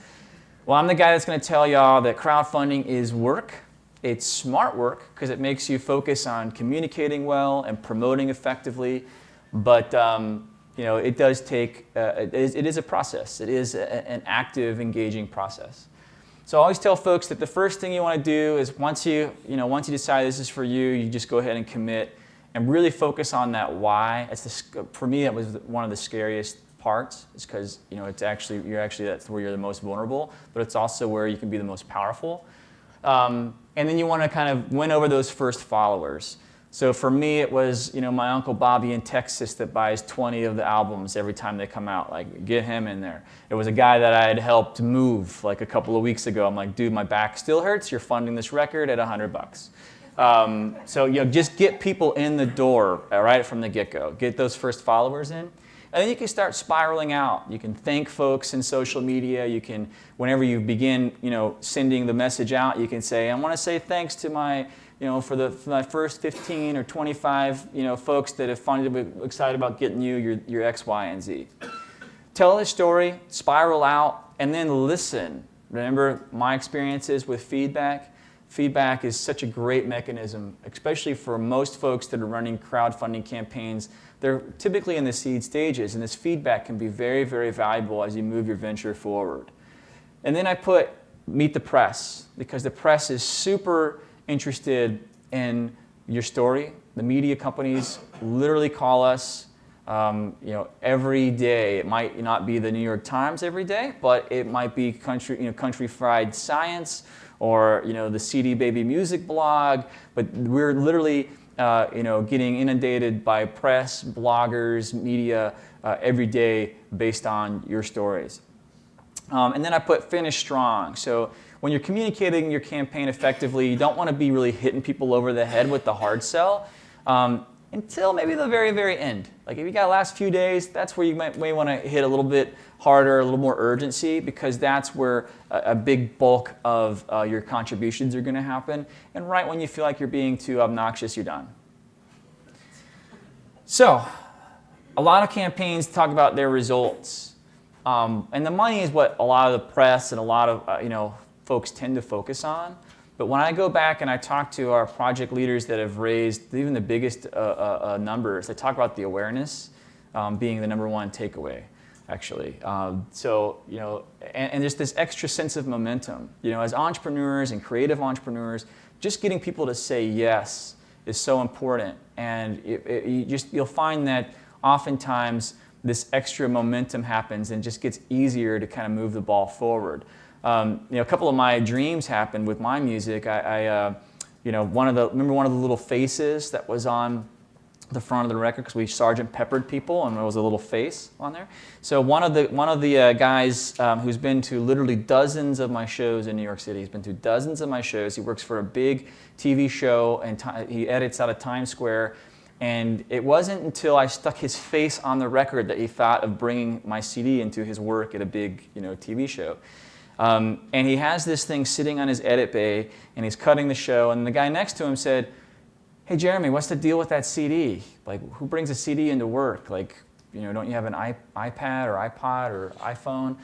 Well, I'm the guy that's gonna tell y'all that crowdfunding is work. It's smart work because it makes you focus on communicating well and promoting effectively, but it does take, it is a process. It is an active, engaging process. So I always tell folks that the first thing you want to do is once you decide this is for you, you just go ahead and commit and really focus on that why. For me, it was one of the scariest parts, is because that's where you're the most vulnerable, but it's also where you can be the most powerful. And then you want to kind of win over those first followers. So for me, it was my Uncle Bobby in Texas that buys 20 of the albums every time they come out. Like, get him in there. It was a guy that I had helped move like a couple of weeks ago. I'm like, dude, my back still hurts. You're funding this record at $100. So just get people in the door right from the get-go. Get those first followers in. And then you can start spiraling out. You can thank folks in social media. You can, whenever you begin sending the message out, you can say, I want to say thanks to my for my first 15 or 25, folks that have funded, excited about getting you your X, Y, and Z. Tell a story, spiral out, and then listen. Remember my experiences with feedback? Feedback is such a great mechanism, especially for most folks that are running crowdfunding campaigns. They're typically in the seed stages, and this feedback can be very, very valuable as you move your venture forward. And then I put meet the press, because the press is super interested in your story. The media companies literally call us every day. It might not be the New York Times every day, but it might be Country Fried Science or the CD Baby Music blog. But we're literally getting inundated by press, bloggers, media every day based on your stories. And then I put finish strong. So when you're communicating your campaign effectively, you don't want to be really hitting people over the head with the hard sell until maybe the very, very end. Like if you got the last few days, that's where you may want to hit a little bit harder, a little more urgency, because that's where a big bulk of your contributions are going to happen. And right when you feel like you're being too obnoxious, you're done. So a lot of campaigns talk about their results. And the money is what a lot of the press and a lot of folks tend to focus on. But when I go back and I talk to our project leaders that have raised even the biggest numbers, they talk about the awareness being the number one takeaway, actually. And there's this extra sense of momentum. As entrepreneurs and creative entrepreneurs, just getting people to say yes is so important. And you'll find that oftentimes this extra momentum happens and just gets easier to kind of move the ball forward. A couple of my dreams happened with my music. Remember one of the little faces that was on the front of the record, because we Sergeant Peppered people, and there was a little face on there. So one of the guys who's been to literally dozens of my shows in New York City. He's been to dozens of my shows. He works for a big TV show, and he edits out of Times Square. And it wasn't until I stuck his face on the record that he thought of bringing my CD into his work at a big TV show. And he has this thing sitting on his edit bay, and he's cutting the show, and the guy next to him said, hey, Jeremy, what's the deal with that CD? Like, who brings a CD into work? Like, don't you have an iPad or iPod or iPhone?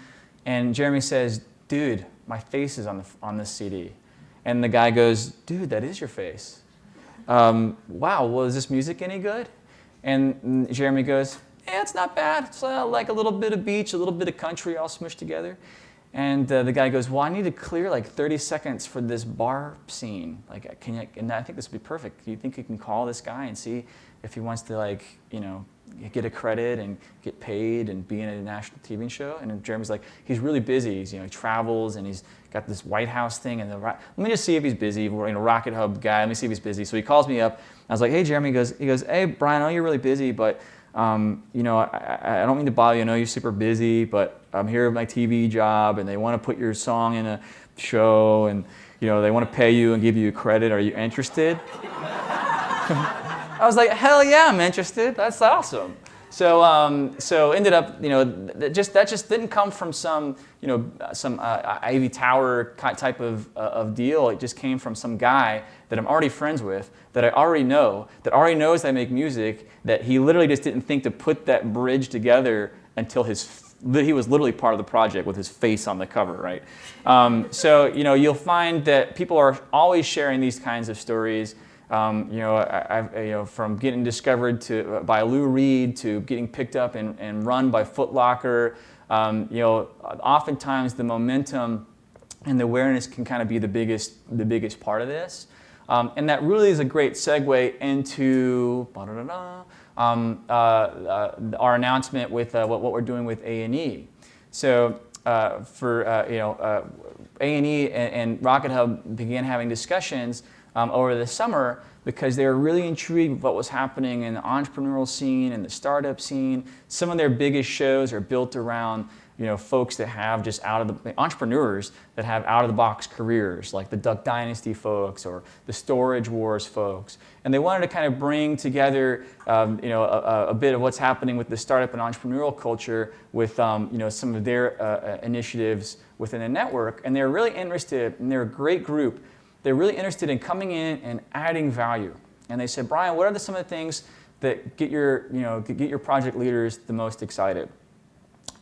And Jeremy says, dude, my face is on this CD. And the guy goes, dude, that is your face. Wow, well, is this music any good? And Jeremy goes, yeah, it's not bad. It's like a little bit of beach, a little bit of country all smushed together. And the guy goes, well, I need to clear like 30 seconds for this bar scene. Like, and I think this would be perfect. Do you think you can call this guy and see if he wants to get a credit and get paid and be in a national TV show? And Jeremy's like, he's really busy. He's, he travels and he's got this White House thing. And let me just see if he's busy. We're RocketHub guy. Let me see if he's busy. So he calls me up. I was like, hey, Jeremy. He goes, hey, Brian, I know you're really busy, but I don't mean to bother you. I know you're super busy, but I'm here at my TV job, and they want to put your song in a show, and they want to pay you and give you credit. Are you interested? I was like, hell yeah, I'm interested. That's awesome. So ended up, that just didn't come from some Ivy Tower type of deal. It just came from some guy that I'm already friends with, that I already know, that already knows I make music, that he literally just didn't think to put that bridge together until he was literally part of the project with his face on the cover, right? So you'll find that people are always sharing these kinds of stories. From getting discovered by Lou Reed to getting picked up and run by Foot Locker. Oftentimes the momentum and the awareness can kind of be the biggest part of this. And that really is a great segue into our announcement with what we're doing with A&E. So for A&E and RocketHub began having discussions over the summer because they were really intrigued with what was happening in the entrepreneurial scene and the startup scene. Some of their biggest shows are built around folks that have just entrepreneurs that have out-of-the-box careers, like the Duck Dynasty folks or the Storage Wars folks. And they wanted to kind of bring together a bit of what's happening with the startup and entrepreneurial culture with some of their initiatives within the network. And they're really interested, and they're a great group. They're really interested in coming in and adding value. And they said, Brian, what are some of the things that get your project leaders the most excited?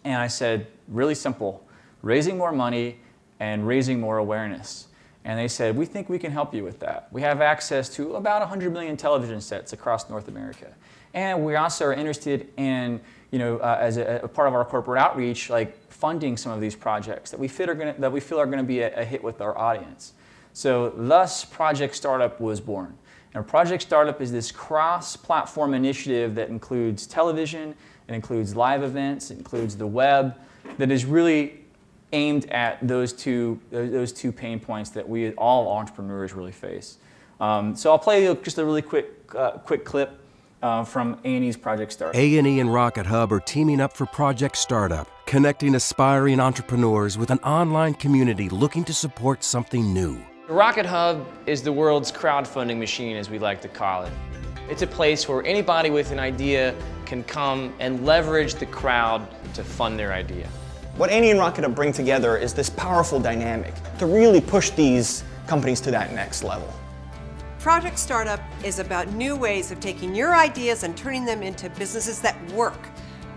And I said, really simple, raising more money and raising more awareness. And they said, we think we can help you with that. We have access to about 100 million television sets across North America. And we also are interested in, as a part of our corporate outreach, like funding some of these projects that we feel are going to be a hit with our audience. So thus, Project Startup was born. And Project Startup is this cross-platform initiative that includes television, it includes live events, it includes the web, that is really aimed at those two pain points that all entrepreneurs really face. So I'll play just a really quick clip from A&E's Project Startup. A&E and RocketHub are teaming up for Project Startup, connecting aspiring entrepreneurs with an online community looking to support something new. RocketHub is the world's crowdfunding machine, as we like to call it. It's a place where anybody with an idea can come and leverage the crowd to fund their idea. What A&E and RocketHub bring together is this powerful dynamic to really push these companies to that next level. Project Startup is about new ways of taking your ideas and turning them into businesses that work,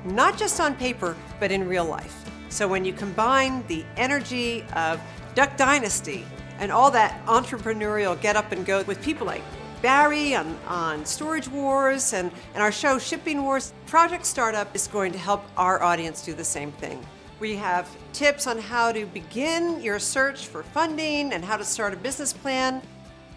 not just on paper, but in real life. So when you combine the energy of Duck Dynasty and all that entrepreneurial get up and go with people like Barry on Storage Wars and our show Shipping Wars, Project Startup is going to help our audience do the same thing. We have tips on how to begin your search for funding and how to start a business plan.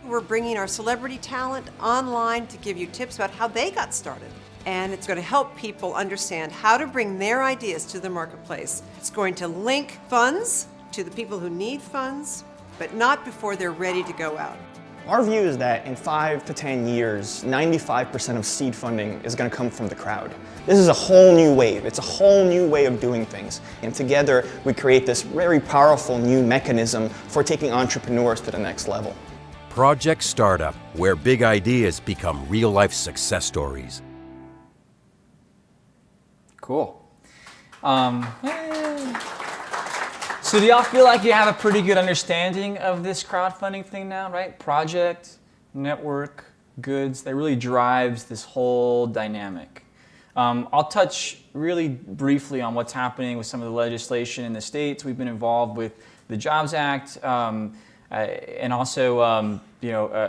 We're bringing our celebrity talent online to give you tips about how they got started. And it's going to help people understand how to bring their ideas to the marketplace. It's going to link funds to the people who need funds, but not before they're ready to go out. Our view is that in 5 to 10 years, 95% of seed funding is going to come from the crowd. This is a whole new wave. It's a whole new way of doing things. And together, we create this very powerful new mechanism for taking entrepreneurs to the next level. Project Startup, where big ideas become real-life success stories. Cool. So do y'all feel like you have a pretty good understanding of this crowdfunding thing now, right? Project, network, goods, that really drives this whole dynamic. I'll touch really briefly on what's happening with some of the legislation in the states. We've been involved with the Jobs Act, and also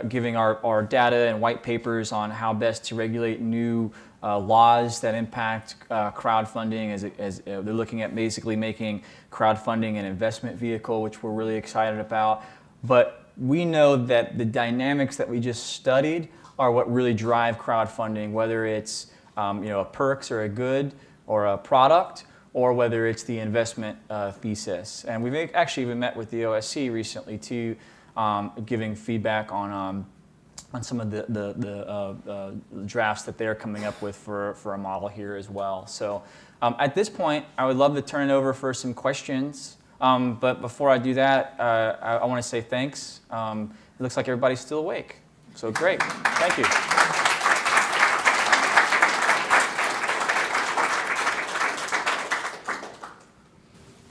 giving our data and white papers on how best to regulate new laws that impact crowdfunding as they're looking at basically making crowdfunding an investment vehicle, which we're really excited about. But we know that the dynamics that we just studied are what really drive crowdfunding, whether it's a perks or a good or a product, or whether it's the investment thesis. And we've actually even met with the OSC recently too, giving feedback on some of the drafts that they're coming up with for a model here as well. So at this point, I would love to turn it over for some questions. But before I do that, I want to say thanks. It looks like everybody's still awake. So great. Thank you.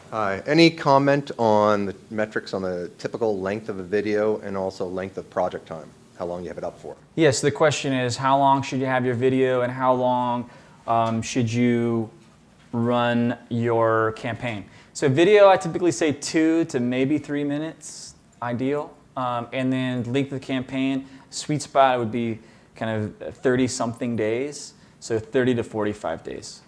Hi. Any comment on the metrics on the typical length of a video and also length of project time? How long you have it up for? Yes, the question is how long should you have your video and how long should you run your campaign? So video, I typically say 2 to maybe 3 minutes, ideal. And then length of the campaign, sweet spot would be kind of 30-something days, so 30 to 45 days.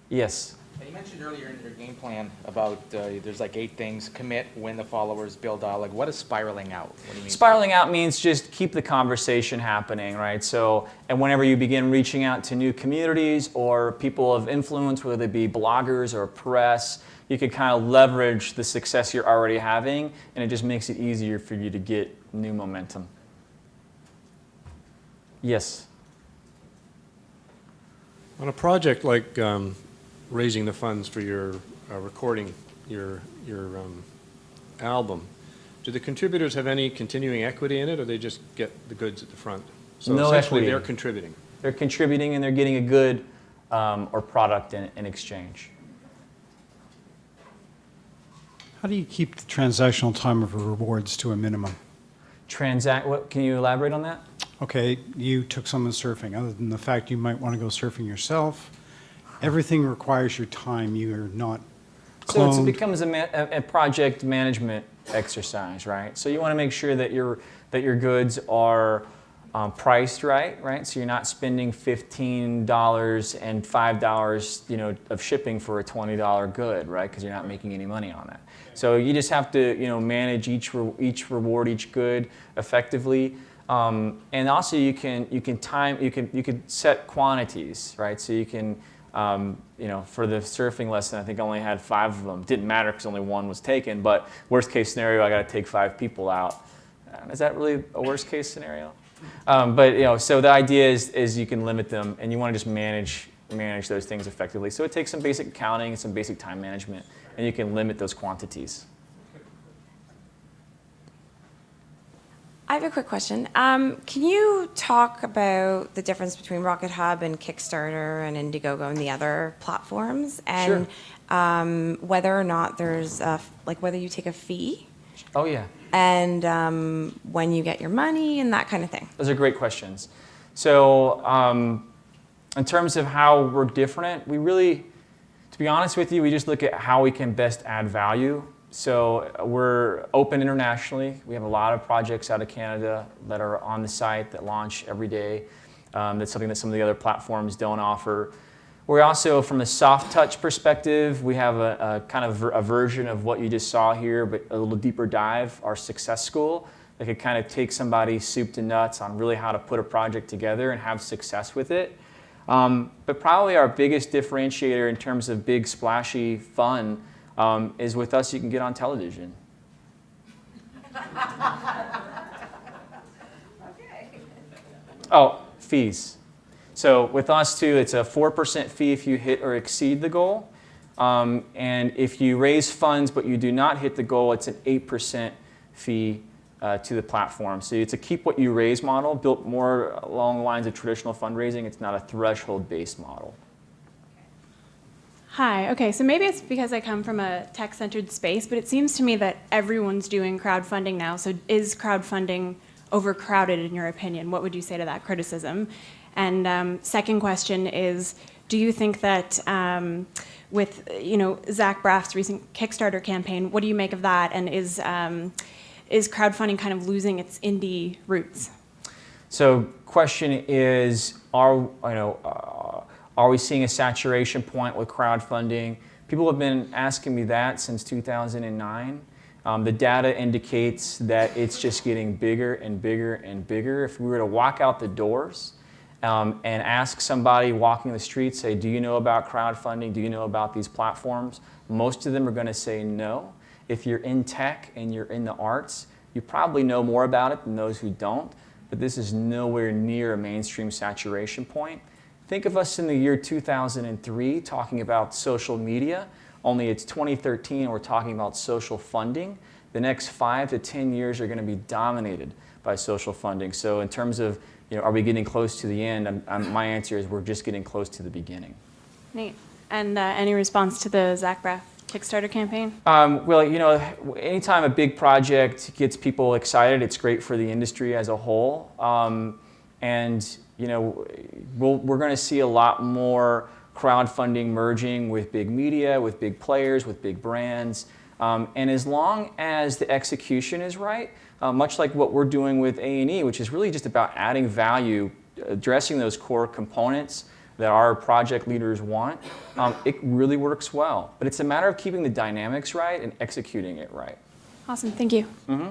Yes? You mentioned earlier in your game plan about there's like 8 things: commit, win the followers, build out. Like, what is spiraling out? What do you mean? Spiraling out means just keep the conversation happening, right? So, and whenever you begin reaching out to new communities or people of influence, whether they be bloggers or press, you can kind of leverage the success you're already having, and it just makes it easier for you to get new momentum. Yes? On a project like raising the funds for your recording your album, do the contributors have any continuing equity in it, or they just get the goods at the front? So No essentially equity. they're contributing. They're contributing and they're getting a good or product in exchange. How do you keep the transactional time of rewards to a minimum? What, can you elaborate on that? Okay, you took someone surfing. Other than the fact you might want to go surfing yourself, everything requires your time. You are not cloned. So it becomes a project management exercise, right? So you want to make sure that your goods are priced right? So you're not spending $15 and $5, of shipping for a $20 good, right? Because you're not making any money on that. So you just have to, manage each reward, each good effectively. And also you can set quantities, right? So you can, for the surfing lesson, I think I only had 5 of them. Didn't matter because only 1 was taken, but worst case scenario, I got to take 5 people out. Is that really a worst case scenario? But so the idea is you can limit them, and you want to just manage those things effectively. So it takes some basic accounting and some basic time management, and you can limit those quantities. I have a quick question. Can you talk about the difference between RocketHub and Kickstarter and Indiegogo and the other platforms, and whether or not there's whether you take a fee? Oh yeah. And when you get your money and that kind of thing. Those are great questions. So in terms of how we're different, we really, to be honest with you, we just look at how we can best add value. So we're open internationally. We have a lot of projects out of Canada that are on the site that launch every day. That's something that some of the other platforms don't offer. We're also, from a soft touch perspective, we have a kind of a version of what you just saw here, but a little deeper dive, our success school, that could kind of take somebody soup to nuts on really how to put a project together and have success with it. But probably our biggest differentiator in terms of big, splashy fun is with us, you can get on television. Oh, fees. So with us too, it's a 4% fee if you hit or exceed the goal. And if you raise funds but you do not hit the goal, it's an 8% fee to the platform. So it's a keep what you raise model, built more along the lines of traditional fundraising. It's not a threshold-based model. Hi, okay, so maybe it's because I come from a tech-centered space, but it seems to me that everyone's doing crowdfunding now. So is crowdfunding overcrowded in your opinion? What would you say to that criticism? And second question is, do you think that with Zach Braff's recent Kickstarter campaign, what do you make of that? And is crowdfunding kind of losing its indie roots? So question is, are we seeing a saturation point with crowdfunding? People have been asking me that since 2009. The data indicates that it's just getting bigger and bigger and bigger. If we were to walk out the doors and ask somebody walking the street, say, do you know about crowdfunding? Do you know about these platforms? Most of them are going to say no. If you're in tech and you're in the arts, you probably know more about it than those who don't, but this is nowhere near a mainstream saturation point. Think of us in the year 2003 talking about social media, only it's 2013 and we're talking about social funding. The next 5 to 10 years are going to be dominated by social funding. So in terms of, are we getting close to the end? My answer is we're just getting close to the beginning. Neat. And any response to the Zach Braff Kickstarter campaign? Well, anytime a big project gets people excited, it's great for the industry as a whole. And we're going to see a lot more crowdfunding merging with big media, with big players, with big brands. And as long as the execution is right, much like what we're doing with A&E, which is really just about adding value, addressing those core components that our project leaders want, it really works well. But it's a matter of keeping the dynamics right and executing it right. Awesome, thank you. Mm-hmm.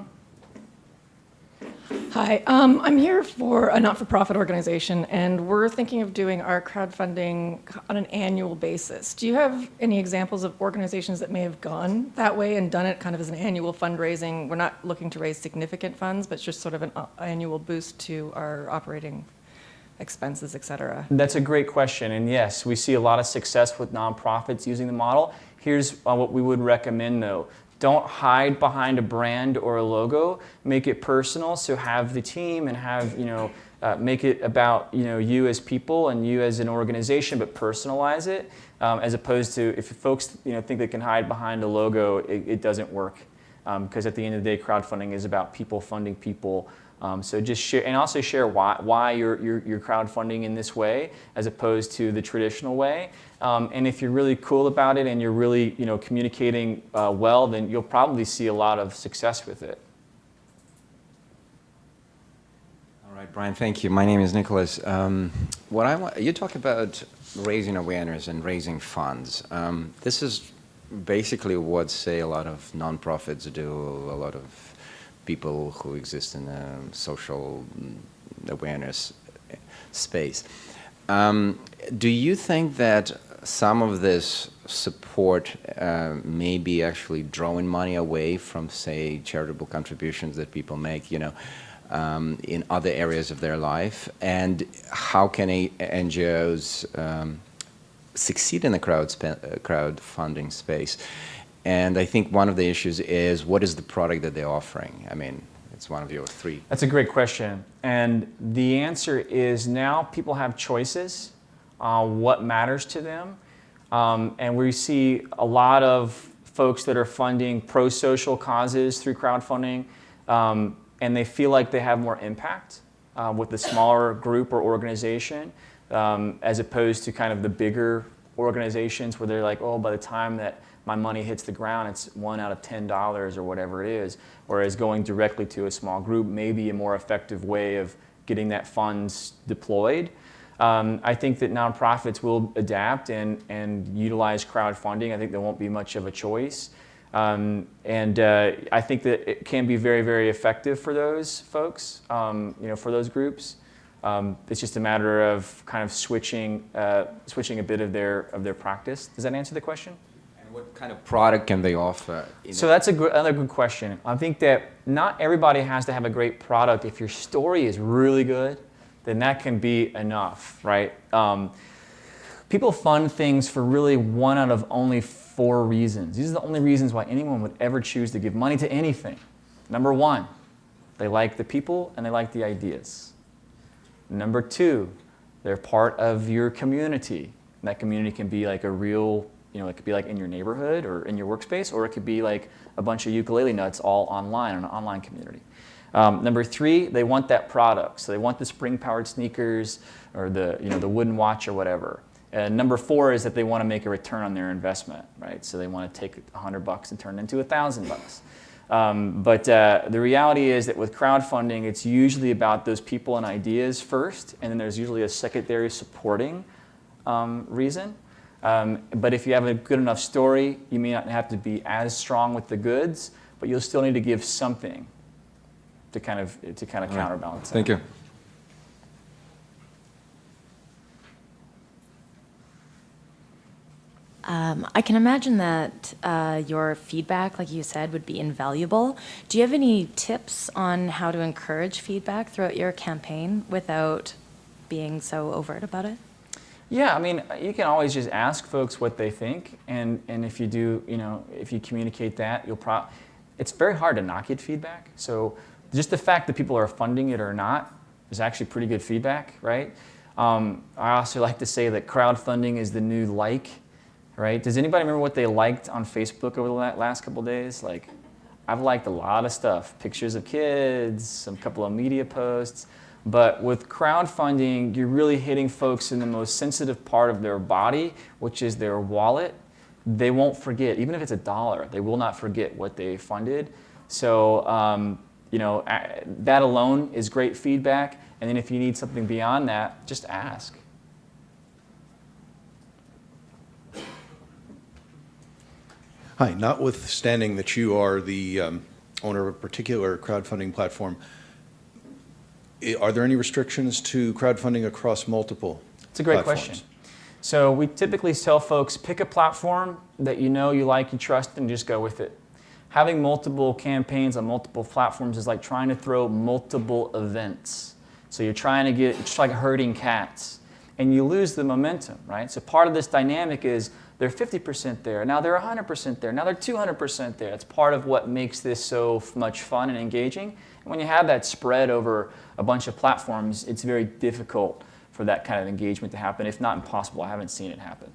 Hi, I'm here for a not-for-profit organization, and we're thinking of doing our crowdfunding on an annual basis. Do you have any examples of organizations that may have gone that way and done it kind of as an annual fundraising? We're not looking to raise significant funds, but just sort of an annual boost to our operating expenses, et cetera. That's a great question, and yes, we see a lot of success with nonprofits using the model. Here's what we would recommend, though. Don't hide behind a brand or a logo. Make it personal. So have the team and have, make it about, you as people and you as an organization, but personalize it. As opposed to if folks, think they can hide behind a logo, it doesn't work. Because at the end of the day, crowdfunding is about people funding people. So just share, and also share why you're crowdfunding in this way as opposed to the traditional way. And if you're really cool about it and you're really communicating well, then you'll probably see a lot of success with it. All right, Brian, thank you. My name is Nicholas. You talk about raising awareness and raising funds. This is basically what, say, a lot of nonprofits do, a lot of people who exist in a social awareness space. Do you think that some of this support may be actually drawing money away from, say, charitable contributions that people make, in other areas of their life? And how can NGOs succeed in the crowdfunding space? And I think one of the issues is, what is the product that they're offering? I mean, it's one of your three. That's a great question. And the answer is now people have choices on what matters to them. And we see a lot of folks that are funding pro-social causes through crowdfunding, and they feel like they have more impact with the smaller group or organization, as opposed to kind of the bigger organizations where they're like, oh, by the time that my money hits the ground, it's 1 out of $10 or whatever it is, whereas going directly to a small group may be a more effective way of getting that funds deployed. I think that nonprofits will adapt and utilize crowdfunding. I think there won't be much of a choice. I think that it can be very, very effective for those folks, for those groups. It's just a matter of kind of switching a bit of their practice. Does that answer the question? What kind of product can they offer? So that's another good question. I think that not everybody has to have a great product. If your story is really good, then that can be enough, right? People fund things for really 1 out of only 4 reasons. These are the only reasons why anyone would ever choose to give money to anything. Number 1, they like the people and they like the ideas. Number 2, they're part of your community. And that community can be like a real, it could be like in your neighborhood or in your workspace, or it could be like a bunch of ukulele nuts all online in an online community. Number 3, they want that product. So they want the spring-powered sneakers or the wooden watch or whatever. And number 4 is that they want to make a return on their investment, right? So they want to take $100 and turn it into $1,000. But the reality is that with crowdfunding, it's usually about those people and ideas first, and then there's usually a secondary supporting reason. But if you have a good enough story, you may not have to be as strong with the goods, but you'll still need to give something to kind of counterbalance. Thank you. I can imagine that your feedback, like you said, would be invaluable. Do you have any tips on how to encourage feedback throughout your campaign without being so overt about it? Yeah, I mean, you can always just ask folks what they think, and if you do, if you communicate that, it's very hard to not get feedback. So just the fact that people are funding it or not is actually pretty good feedback, right? I also like to say that crowdfunding is the new like, right? Does anybody remember what they liked on Facebook over the last couple of days? Like, I've liked a lot of stuff, pictures of kids, some couple of media posts, but with crowdfunding, you're really hitting folks in the most sensitive part of their body, which is their wallet. They won't forget, even if it's $1, they will not forget what they funded. So, that alone is great feedback. And then if you need something beyond that, just ask. Hi, notwithstanding that you are the owner of a particular crowdfunding platform, are there any restrictions to crowdfunding across multiple platforms? It's a great question. So we typically tell folks, pick a platform that you know, you like, you trust, and just go with it. Having multiple campaigns on multiple platforms is like trying to throw multiple events. So you're trying to get, it's like herding cats, and you lose the momentum, right? So part of this dynamic is they're 50% there, now they're 100% there, now they're 200% there. It's part of what makes this so much fun and engaging. And when you have that spread over a bunch of platforms, it's very difficult for that kind of engagement to happen, if not impossible. I haven't seen it happen.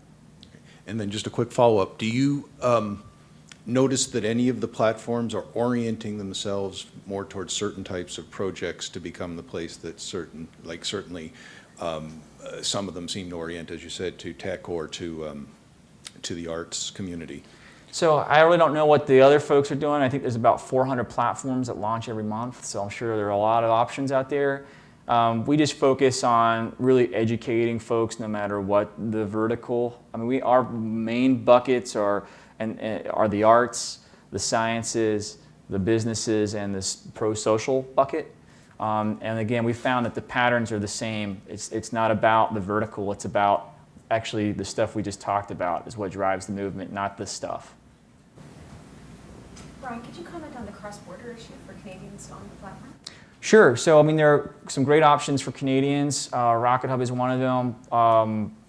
And then just a quick follow-up. Do you notice that any of the platforms are orienting themselves more towards certain types of projects to become the place that certainly some of them seem to orient, as you said, to tech or to the arts community? So I really don't know what the other folks are doing. I think there's about 400 platforms that launch every month, so I'm sure there are a lot of options out there. We just focus on really educating folks no matter what the vertical. I mean, our main buckets are the arts, the sciences, the businesses, and this pro-social bucket. And again, we found that the patterns are the same. It's not about the vertical, it's about actually the stuff we just talked about is what drives the movement, not the stuff. Brian, could you comment on the cross-border issue for Canadians on the platform? Sure. So, I mean, there are some great options for Canadians. RocketHub is one of them.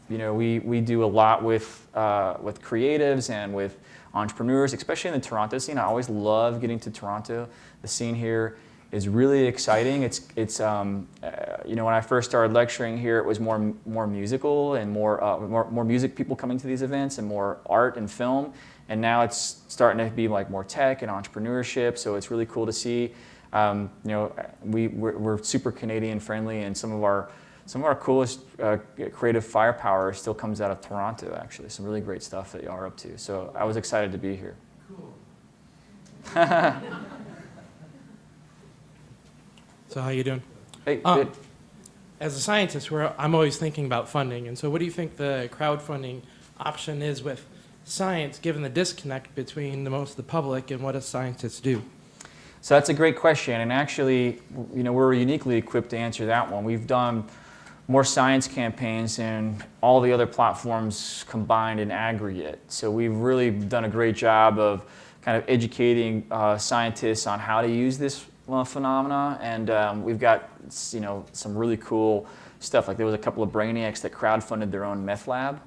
We do a lot with creatives and with entrepreneurs, especially in the Toronto scene. I always love getting to Toronto. The scene here is really exciting. When I first started lecturing here, it was more musical and more music people coming to these events and more art and film. And now it's starting to be like more tech and entrepreneurship. So it's really cool to see. We're super Canadian friendly, and some of our coolest creative firepower still comes out of Toronto. Actually, some really great stuff that you are up to. So I was excited to be here. Cool. So how you doing? Hey, good. As a scientist, I'm always thinking about funding, and so what do you think the crowdfunding option is with science, given the disconnect between most of the public and what does scientists do? So that's a great question, and actually, we're uniquely equipped to answer that one. We've done more science campaigns than all the other platforms combined in aggregate. So we've really done a great job of kind of educating scientists on how to use this phenomena, and we've got some really cool stuff. Like there was a couple of brainiacs that crowdfunded their own meth lab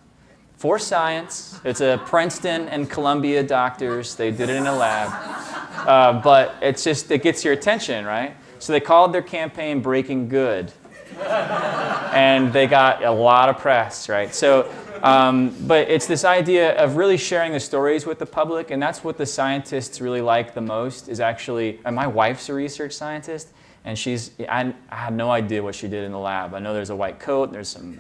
for science. It's a Princeton and Columbia doctors. They did it in a lab. But it gets your attention, right? So they called their campaign Breaking Good. And they got a lot of press, right? So, but it's this idea of really sharing the stories with the public, and that's what the scientists really like the most is actually, and my wife's a research scientist, and I had no idea what she did in the lab. I know there's a white coat, there's some,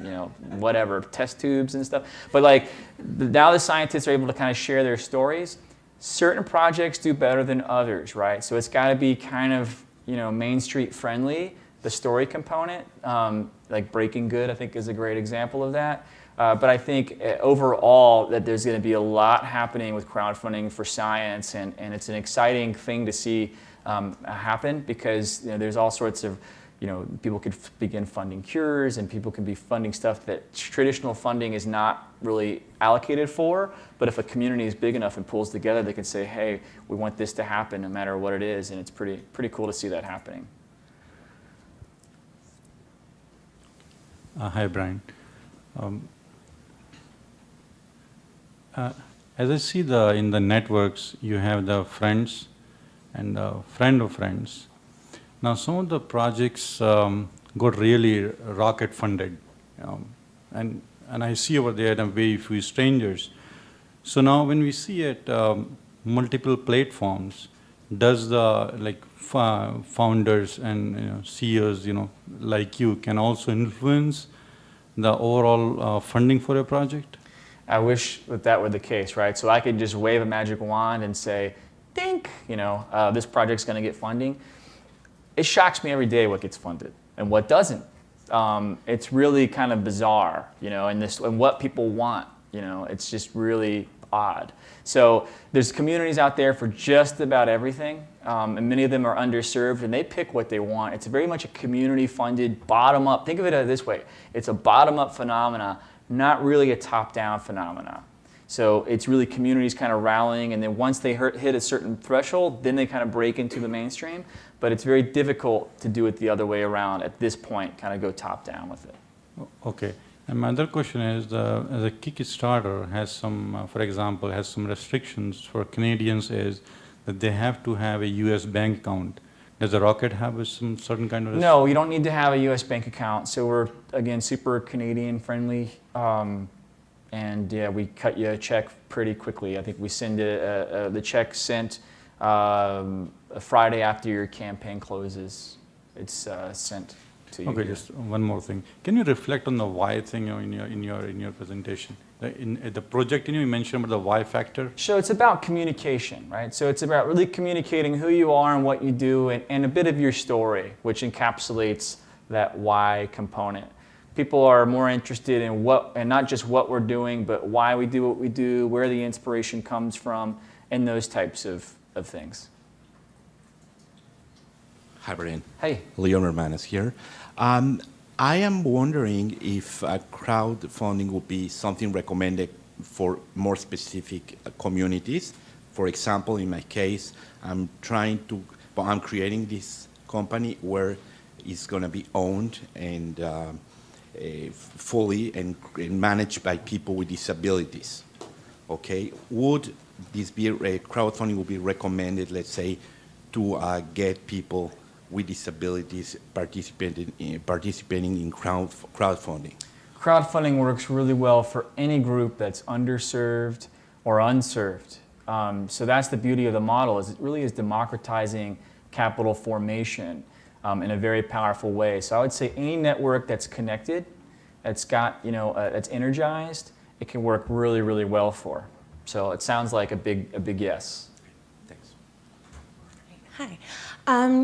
whatever, test tubes and stuff. But like, now the scientists are able to kind of share their stories. Certain projects do better than others, right? So it's got to be kind of, Main Street friendly, the story component. Like Breaking Good, I think, is a great example of that. But I think overall that there's going to be a lot happening with crowdfunding for science, and it's an exciting thing to see happen because there's all sorts of people could begin funding cures, and people can be funding stuff that traditional funding is not really allocated for. But if a community is big enough and pulls together, they can say, hey, we want this to happen no matter what it is, and it's pretty cool to see that happening. Hi, Brian. As I see in the networks, you have the friends and friend of friends. Now, some of the projects got really rocket funded, and I see over there a very few strangers. So now, when we see it multiple platforms, does the founders and CEOs, like you, can also influence the overall funding for a project? I wish that were the case, right? So I could just wave a magic wand and say, dink, this project's going to get funding. It shocks me every day what gets funded and what doesn't. It's really kind of bizarre, and what people want, it's just really odd. So there's communities out there for just about everything, and many of them are underserved, and they pick what they want. It's very much a community-funded, bottom-up. Think of it this way. It's a bottom-up phenomena, not really a top-down phenomena. So it's really communities kind of rallying, and then once they hit a certain threshold, then they kind of break into the mainstream. But it's very difficult to do it the other way around at this point, kind of go top-down with it. Okay. And my other question is, the Kickstarter has some, for example, has some restrictions for Canadians is that they have to have a U.S. bank account. Does the RocketHub have some certain kind of? No, you don't need to have a U.S. bank account. So we're, again, super Canadian friendly. And yeah, we cut you a check pretty quickly. I think we send the check sent a Friday after your campaign closes. It's sent to you. Okay, just one more thing. Can you reflect on the why thing in your presentation? In the project, you mentioned about the why factor. So it's about communication, right? So it's about really communicating who you are and what you do, and a bit of your story, which encapsulates that why component. People are more interested in and not just what we're doing, but why we do what we do, where the inspiration comes from, and those types of things. Hi, Brian. Hey. Leon Hermanes here. I am wondering if crowdfunding would be something recommended for more specific communities. For example, in my case, I'm creating this company where it's going to be owned and fully and managed by people with disabilities. Okay, would this be crowdfunding would be recommended, let's say, to get people with disabilities participating in crowdfunding? Crowdfunding works really well for any group that's underserved or unserved. So that's the beauty of the model, is it really is democratizing capital formation in a very powerful way. So I would say any network that's connected, that's got, that's energized, it can work really, really well for. So it sounds like a big yes. Thanks. Hi.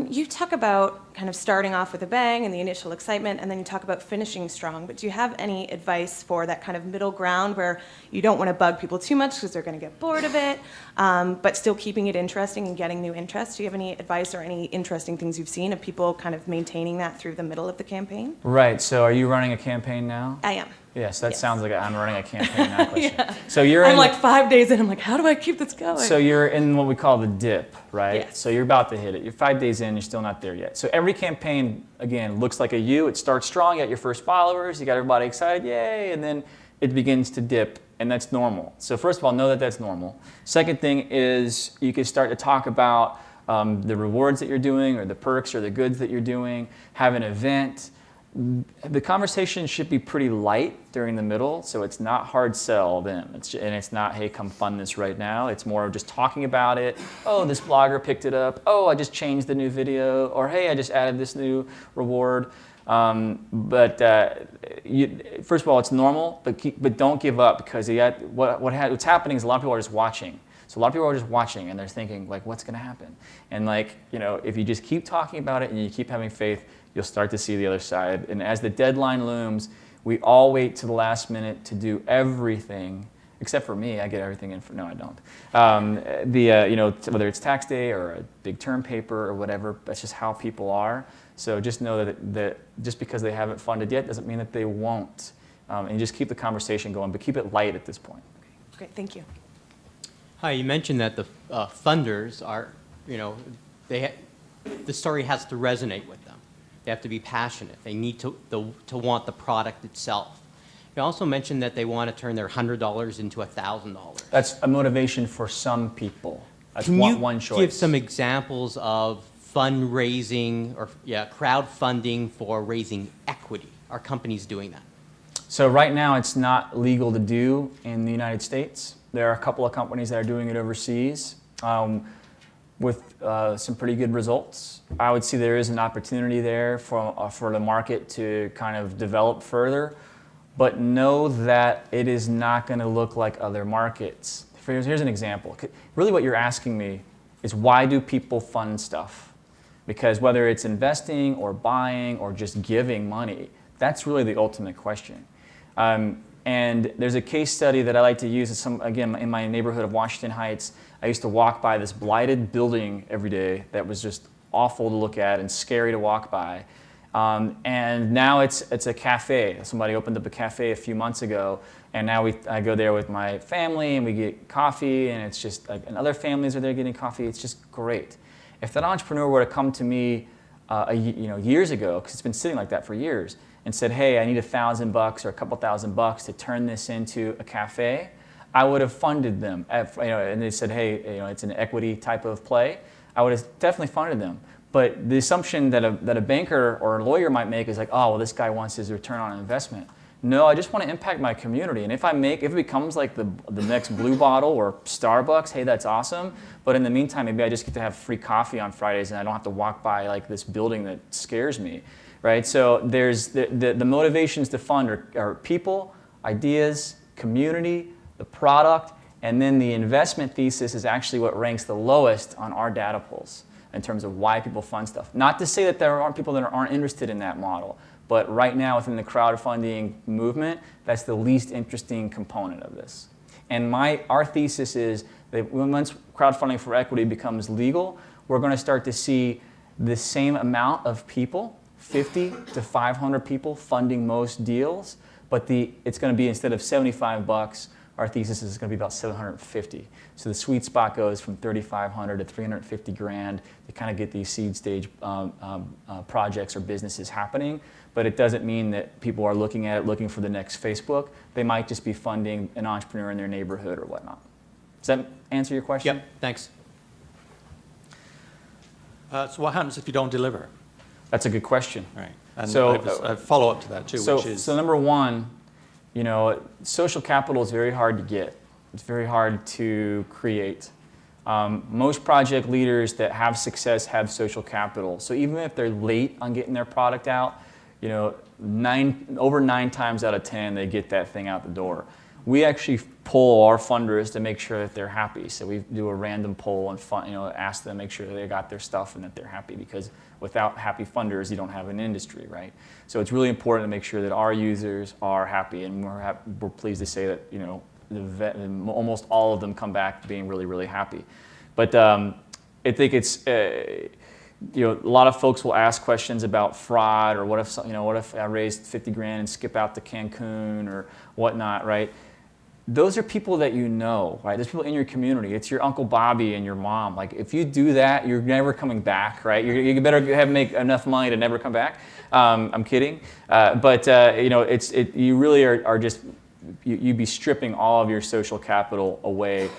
You talk about kind of starting off with a bang and the initial excitement, and then you talk about finishing strong. But do you have any advice for that kind of middle ground where you don't want to bug people too much because they're going to get bored of it, but still keeping it interesting and getting new interest? Do you have any advice or any interesting things you've seen of people kind of maintaining that through the middle of the campaign? Right. So are you running a campaign now? I am. Yes, that sounds like I'm running a campaign now question. Yeah. So you're I'm like 5 days in, I'm like, how do I keep this going? So you're in what we call the dip, right? Yes. So you're about to hit it. You're 5 days in, you're still not there yet. So every campaign, again, looks like a U. It starts strong, you got your first followers, you got everybody excited, yay, and then it begins to dip, and that's normal. So first of all, know that that's normal. Second thing is you can start to talk about the rewards that you're doing or the perks or the goods that you're doing, have an event. The conversation should be pretty light during the middle, so it's not hard sell then. It's not, hey, come fund this right now. It's more of just talking about it. Oh, this blogger picked it up. Oh, I just changed the new video. Or hey, I just added this new reward. First of all, it's normal, but don't give up, because what's happening is a lot of people are just watching. So a lot of people are just watching and they're thinking, like, what's going to happen? And if you just keep talking about it and you keep having faith, you'll start to see the other side. And as the deadline looms, we all wait to the last minute to do everything except for me, I get everything in. No, I don't. Whether it's tax day or a big term paper or whatever, that's just how people are. So just know that just because they haven't funded yet doesn't mean that they won't. And just keep the conversation going, but keep it light at this point. Great, thank you. Hi, you mentioned that the funders are, the story has to resonate with them. They have to be passionate. They need to want the product itself. You also mentioned that they want to turn their $100 into $1,000. That's a motivation for some people. That's Can one you choice. give some examples of fundraising or crowdfunding for raising equity? Are companies doing that? So right now it's not legal to do in the United States. There are a couple of companies that are doing it overseas with some pretty good results. I would see there is an opportunity there for the market to kind of develop further, but know that it is not going to look like other markets. Here's an example. Really what you're asking me is, why do people fund stuff? Because whether it's investing or buying or just giving money, that's really the ultimate question. And there's a case study that I like to use. Again, in my neighborhood of Washington Heights, I used to walk by this blighted building every day that was just awful to look at and scary to walk by. And now it's a cafe. Somebody opened up a cafe a few months ago, and now I go there with my family and we get coffee, and it's just like, and other families are there getting coffee. It's just great. If that entrepreneur were to come to me, years ago, because it's been sitting like that for years, and said, "Hey, I need $1,000 or a couple $1,000 to turn this into a cafe," I would have funded them. And they said, "Hey, it's an equity type of play," I would have definitely funded them. But the assumption that a banker or a lawyer might make is like, "Oh, well, this guy wants his return on investment." No, I just want to impact my community. And if it becomes like the next Blue Bottle or Starbucks, hey, that's awesome. But in the meantime, maybe I just get to have free coffee on Fridays and I don't have to walk by like this building that scares me, right? So there's the motivations to fund are people, ideas, community, the product, and then the investment thesis is actually what ranks the lowest on our data pools in terms of why people fund stuff. Not to say that there aren't people that aren't interested in that model, but right now within the crowdfunding movement, that's the least interesting component of this. And our thesis is that once crowdfunding for equity becomes legal, we're going to start to see the same amount of people, 50 to 500 people funding most deals, but it's going to be, instead of $75, our thesis is going to be about 750. So the sweet spot goes from 3,500 to 350 grand to kind of get these seed stage projects or businesses happening. But it doesn't mean that people are looking at it, looking for the next Facebook. They might just be funding an entrepreneur in their neighborhood or whatnot. Does that answer your question? Yep, thanks. So what happens if you don't deliver? That's a good question. Right. And So, I have a follow-up to that too, which is... So number one, social capital is very hard to get. It's very hard to create. Most project leaders that have success have social capital. So even if they're late on getting their product out, over 9 times out of 10, they get that thing out the door. We actually poll our funders to make sure that they're happy. So we do a random poll and ask them, make sure that they got their stuff and that they're happy, because without happy funders, you don't have an industry, right? So it's really important to make sure that our users are happy, and we're pleased to say that almost all of them come back being really, really happy. But I think it's a lot of folks will ask questions about fraud, or what if I raised 50 grand and skip out to Cancun or whatnot, right? Those are people that right? There's people in your community. It's your Uncle Bobby and your mom. Like, if you do that, you're never coming back, right? You better make enough money to never come back. I'm kidding. But you really are just, you'd be stripping all of your social capital away.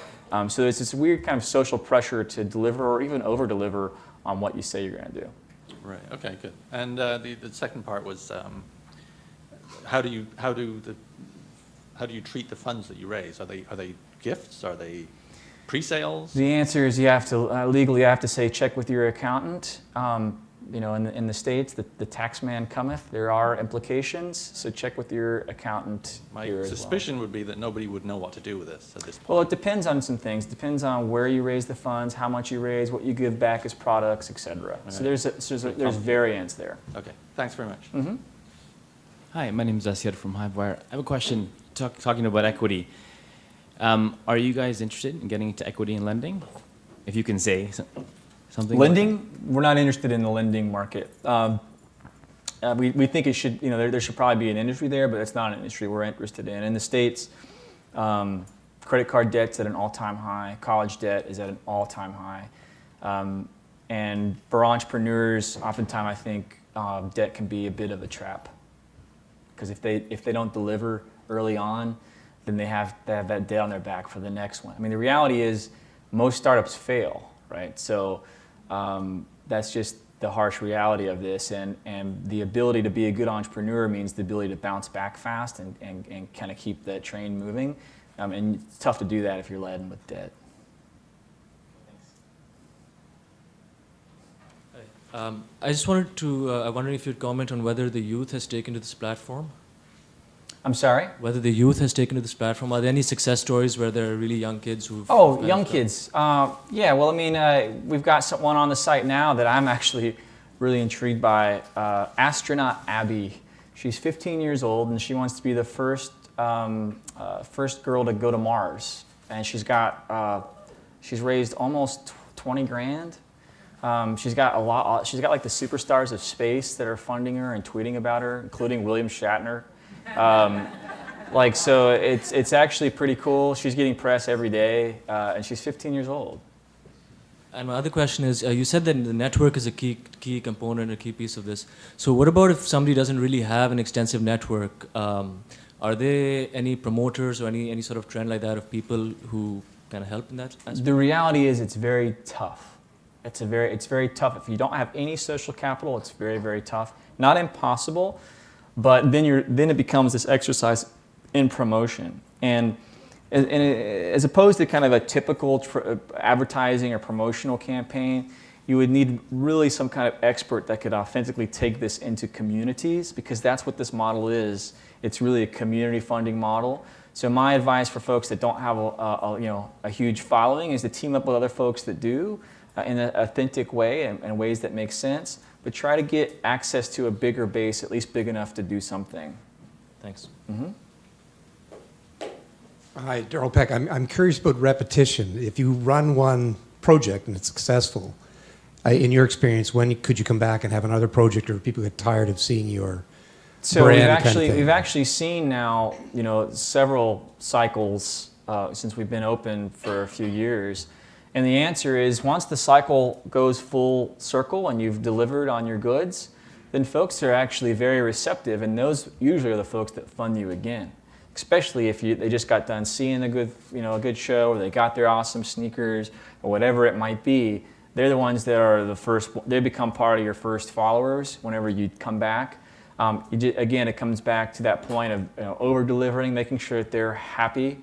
So there's this weird kind of social pressure to deliver or even over-deliver on what you say you're going to do. Right. Okay. Good. And the second part was, how do you treat the funds that you raise? Are they gifts? Are they pre-sales? The answer is you have to legally say check with your accountant. In the States, the tax man cometh. There are implications, so check with your accountant. My suspicion would be that nobody would know what to do with this at this point. Well, it depends on some things. Depends on where you raise the funds, how much you raise, what you give back as products, etc. Right. So there's variance there. Okay. Thanks very much. Mm-hmm. Hi, my name is Asir from Hivewire. I have a question talking about equity. Are you guys interested in getting into equity and lending? If you can say something. Lending, we're not interested in the lending market. We think it should, there should probably be an industry there, but it's not an industry we're interested in. In the States, credit card debt's at an all-time high. College debt is at an all-time high. And for entrepreneurs, oftentimes I think debt can be a bit of a trap. Because if they don't deliver early on, then they have that debt on their back for the next one. I mean, the reality is most startups fail, right? So that's just the harsh reality of this. And the ability to be a good entrepreneur means the ability to bounce back fast and kind of keep that train moving. And it's tough to do that if you're laden with debt. I just wanted to, I'm wondering if you'd comment on whether the youth has taken to this platform. I'm sorry? Whether the youth has taken to this platform. Are there any success stories where there are really young kids who've... Oh, young kids. Yeah, well, I mean, we've got one on the site now that I'm actually really intrigued by. Astronaut Abby. She's 15 years old, and she wants to be the first girl to go to Mars. And she's raised almost 20 grand. She's got like the superstars of space that are funding her and tweeting about her, including William Shatner. So it's actually pretty cool. She's getting press every day, and she's 15 years old. And my other question is, you said that the network is a key component, a key piece of this. So what about if somebody doesn't really have an extensive network? Are there any promoters or any sort of trend like that of people who kind of help in that aspect? The reality is it's very tough. It's very tough. If you don't have any social capital, it's very, very tough. Not impossible, but then it becomes this exercise in promotion. And as opposed to kind of a typical advertising or promotional campaign, you would need really some kind of expert that could authentically take this into communities, because that's what this model is. It's really a community funding model. So my advice for folks that don't have a huge following is to team up with other folks that do, in an authentic way and ways that make sense, but try to get access to a bigger base, at least big enough to do something. Thanks. Mm-hmm. Hi, Daryl Peck. I'm curious about repetition. If you run one project and it's successful, in your experience, when could you come back and have another project, or people get tired of seeing your brand kind of thing? We've actually seen now, several cycles since we've been open for a few years. And the answer is, once the cycle goes full circle and you've delivered on your goods, then folks are actually very receptive, and those usually are the folks that fund you again. Especially if they just got done seeing a good show, or they got their awesome sneakers, or whatever it might be. They're the ones that are the first. They become part of your first followers whenever you come back. Again, it comes back to that point of over delivering, making sure that they're happy,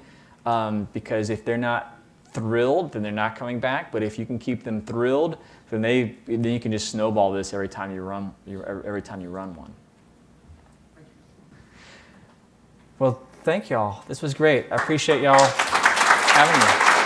because if they're not thrilled, then they're not coming back. But if you can keep them thrilled, then you can just snowball this every time you run one. Well, thank y'all. This was great. I appreciate y'all having me.